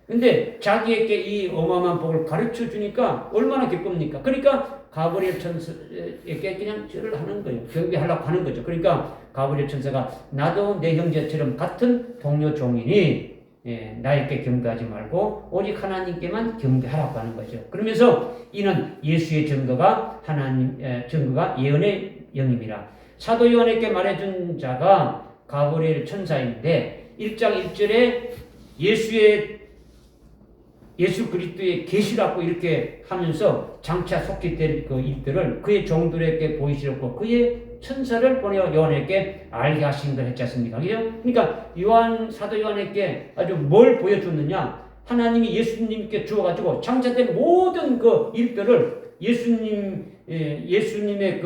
근데 자기에게 이 어마어마한 복을 가르쳐 주니까 얼마나 기쁩니까? 그러니까 가브리엘 천사에게 그냥 절을 하는 거예요. 경배하려고 하는 거죠. 그러니까 가브리엘 천사가 나도 내 형제처럼 같은 동료 종이니 나에게 경배하지 말고 오직 하나님께만 경배하라고 하는 거죠. 그러면서 이는 예수의 증거가 증거가 예언의 영입니다. 사도 요한에게 말해준 자가 가브리엘 천사인데 1장 1절에 예수 그리스도의 계시라고 이렇게 하면서 장차 속히 될 그 일들을 그의 종들에게 보이시렸고 그의 천사를 보내 요한에게 알게 하신 걸 했지 않습니까? 그러니까 사도 요한에게 아주 뭘 보여줬느냐? 하나님이 예수님께 주어가지고 장차된 모든 그 일들을 예수님의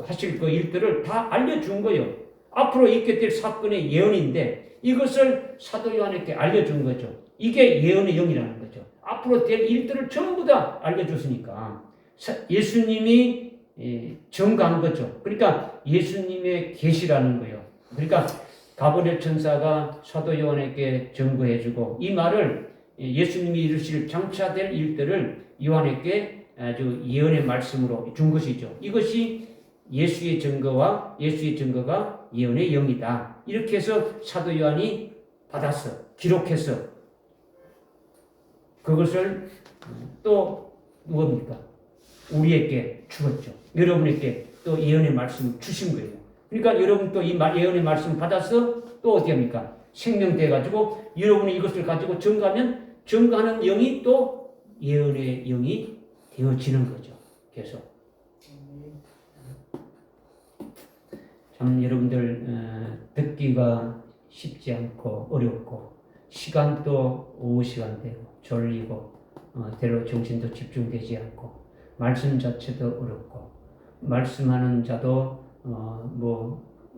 하실 그 일들을 다 알려준 거예요. 앞으로 있게 될 사건의 예언인데 이것을 사도 요한에게 알려준 거죠. 이게 예언의 영이라는 거죠. 앞으로 될 일들을 전부 다 알려줬으니까 예수님이 증거한 거죠. 그러니까 예수님의 계시라는 거예요. 그러니까 가브리엘 천사가 사도 요한에게 증거해주고 이 말을 예수님이 이루실 장차될 일들을 요한에게 아주 예언의 말씀으로 준 것이죠. 이것이 예수의 증거가 예언의 영이다. 이렇게 해서 사도 요한이 받았어. 기록해서 그것을 또 뭡니까? 우리에게 주었죠. 여러분에게 또 예언의 말씀을 주신 거예요. 그러니까 여러분 또 이 예언의 말씀을 받아서 또 어디 합니까? 생명돼 가지고 여러분이 이것을 가지고 증거하면 증거하는 영이 또 예언의 영이 되어지는 거죠. 계속. 참 여러분들 듣기가 쉽지 않고 어렵고 시간도 오후 시간 되고 졸리고 대로 정신도 집중되지 않고 말씀 자체도 어렵고 말씀하는 자도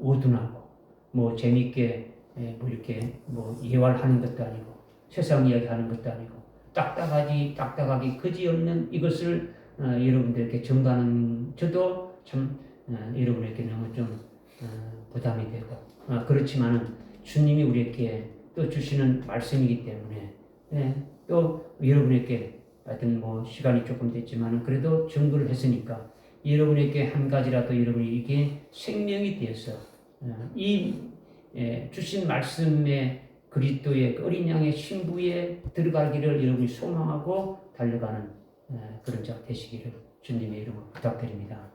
어둔하고 재밌게 이렇게 예활하는 것도 아니고 세상 이야기하는 것도 아니고 딱딱하기 그지없는 이것을 여러분들에게 전가하는 저도 참 여러분에게 너무 좀 부담이 되고 그렇지만은 주님이 우리에게 또 주시는 말씀이기 때문에 또 여러분에게 하여튼 시간이 조금 됐지만은 그래도 증거를 했으니까 여러분에게 한 가지라도 여러분이 이게 생명이 되어서 이 주신 말씀의 그리스도의 어린 양의 신부에 들어가기를 여러분이 소망하고 달려가는 그런 자 되시기를 주님의 이름으로 부탁드립니다.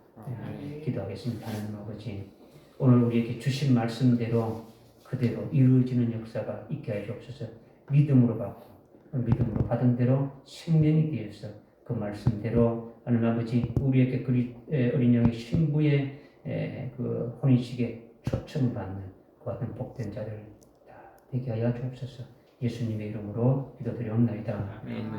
기도하겠습니다. 하나님 아버지, 오늘 우리에게 주신 말씀대로 그대로 이루어지는 역사가 있게 하여 주옵소서. 믿음으로 받고 믿음으로 받은 대로 생명이 되어서 그 말씀대로 하나님 아버지 우리에게 어린 양의 신부의 그 혼인식에 초청받는 그 같은 복된 자를 다 되게 하여 주옵소서. 예수님의 이름으로 기도드리옵나이다. 아멘.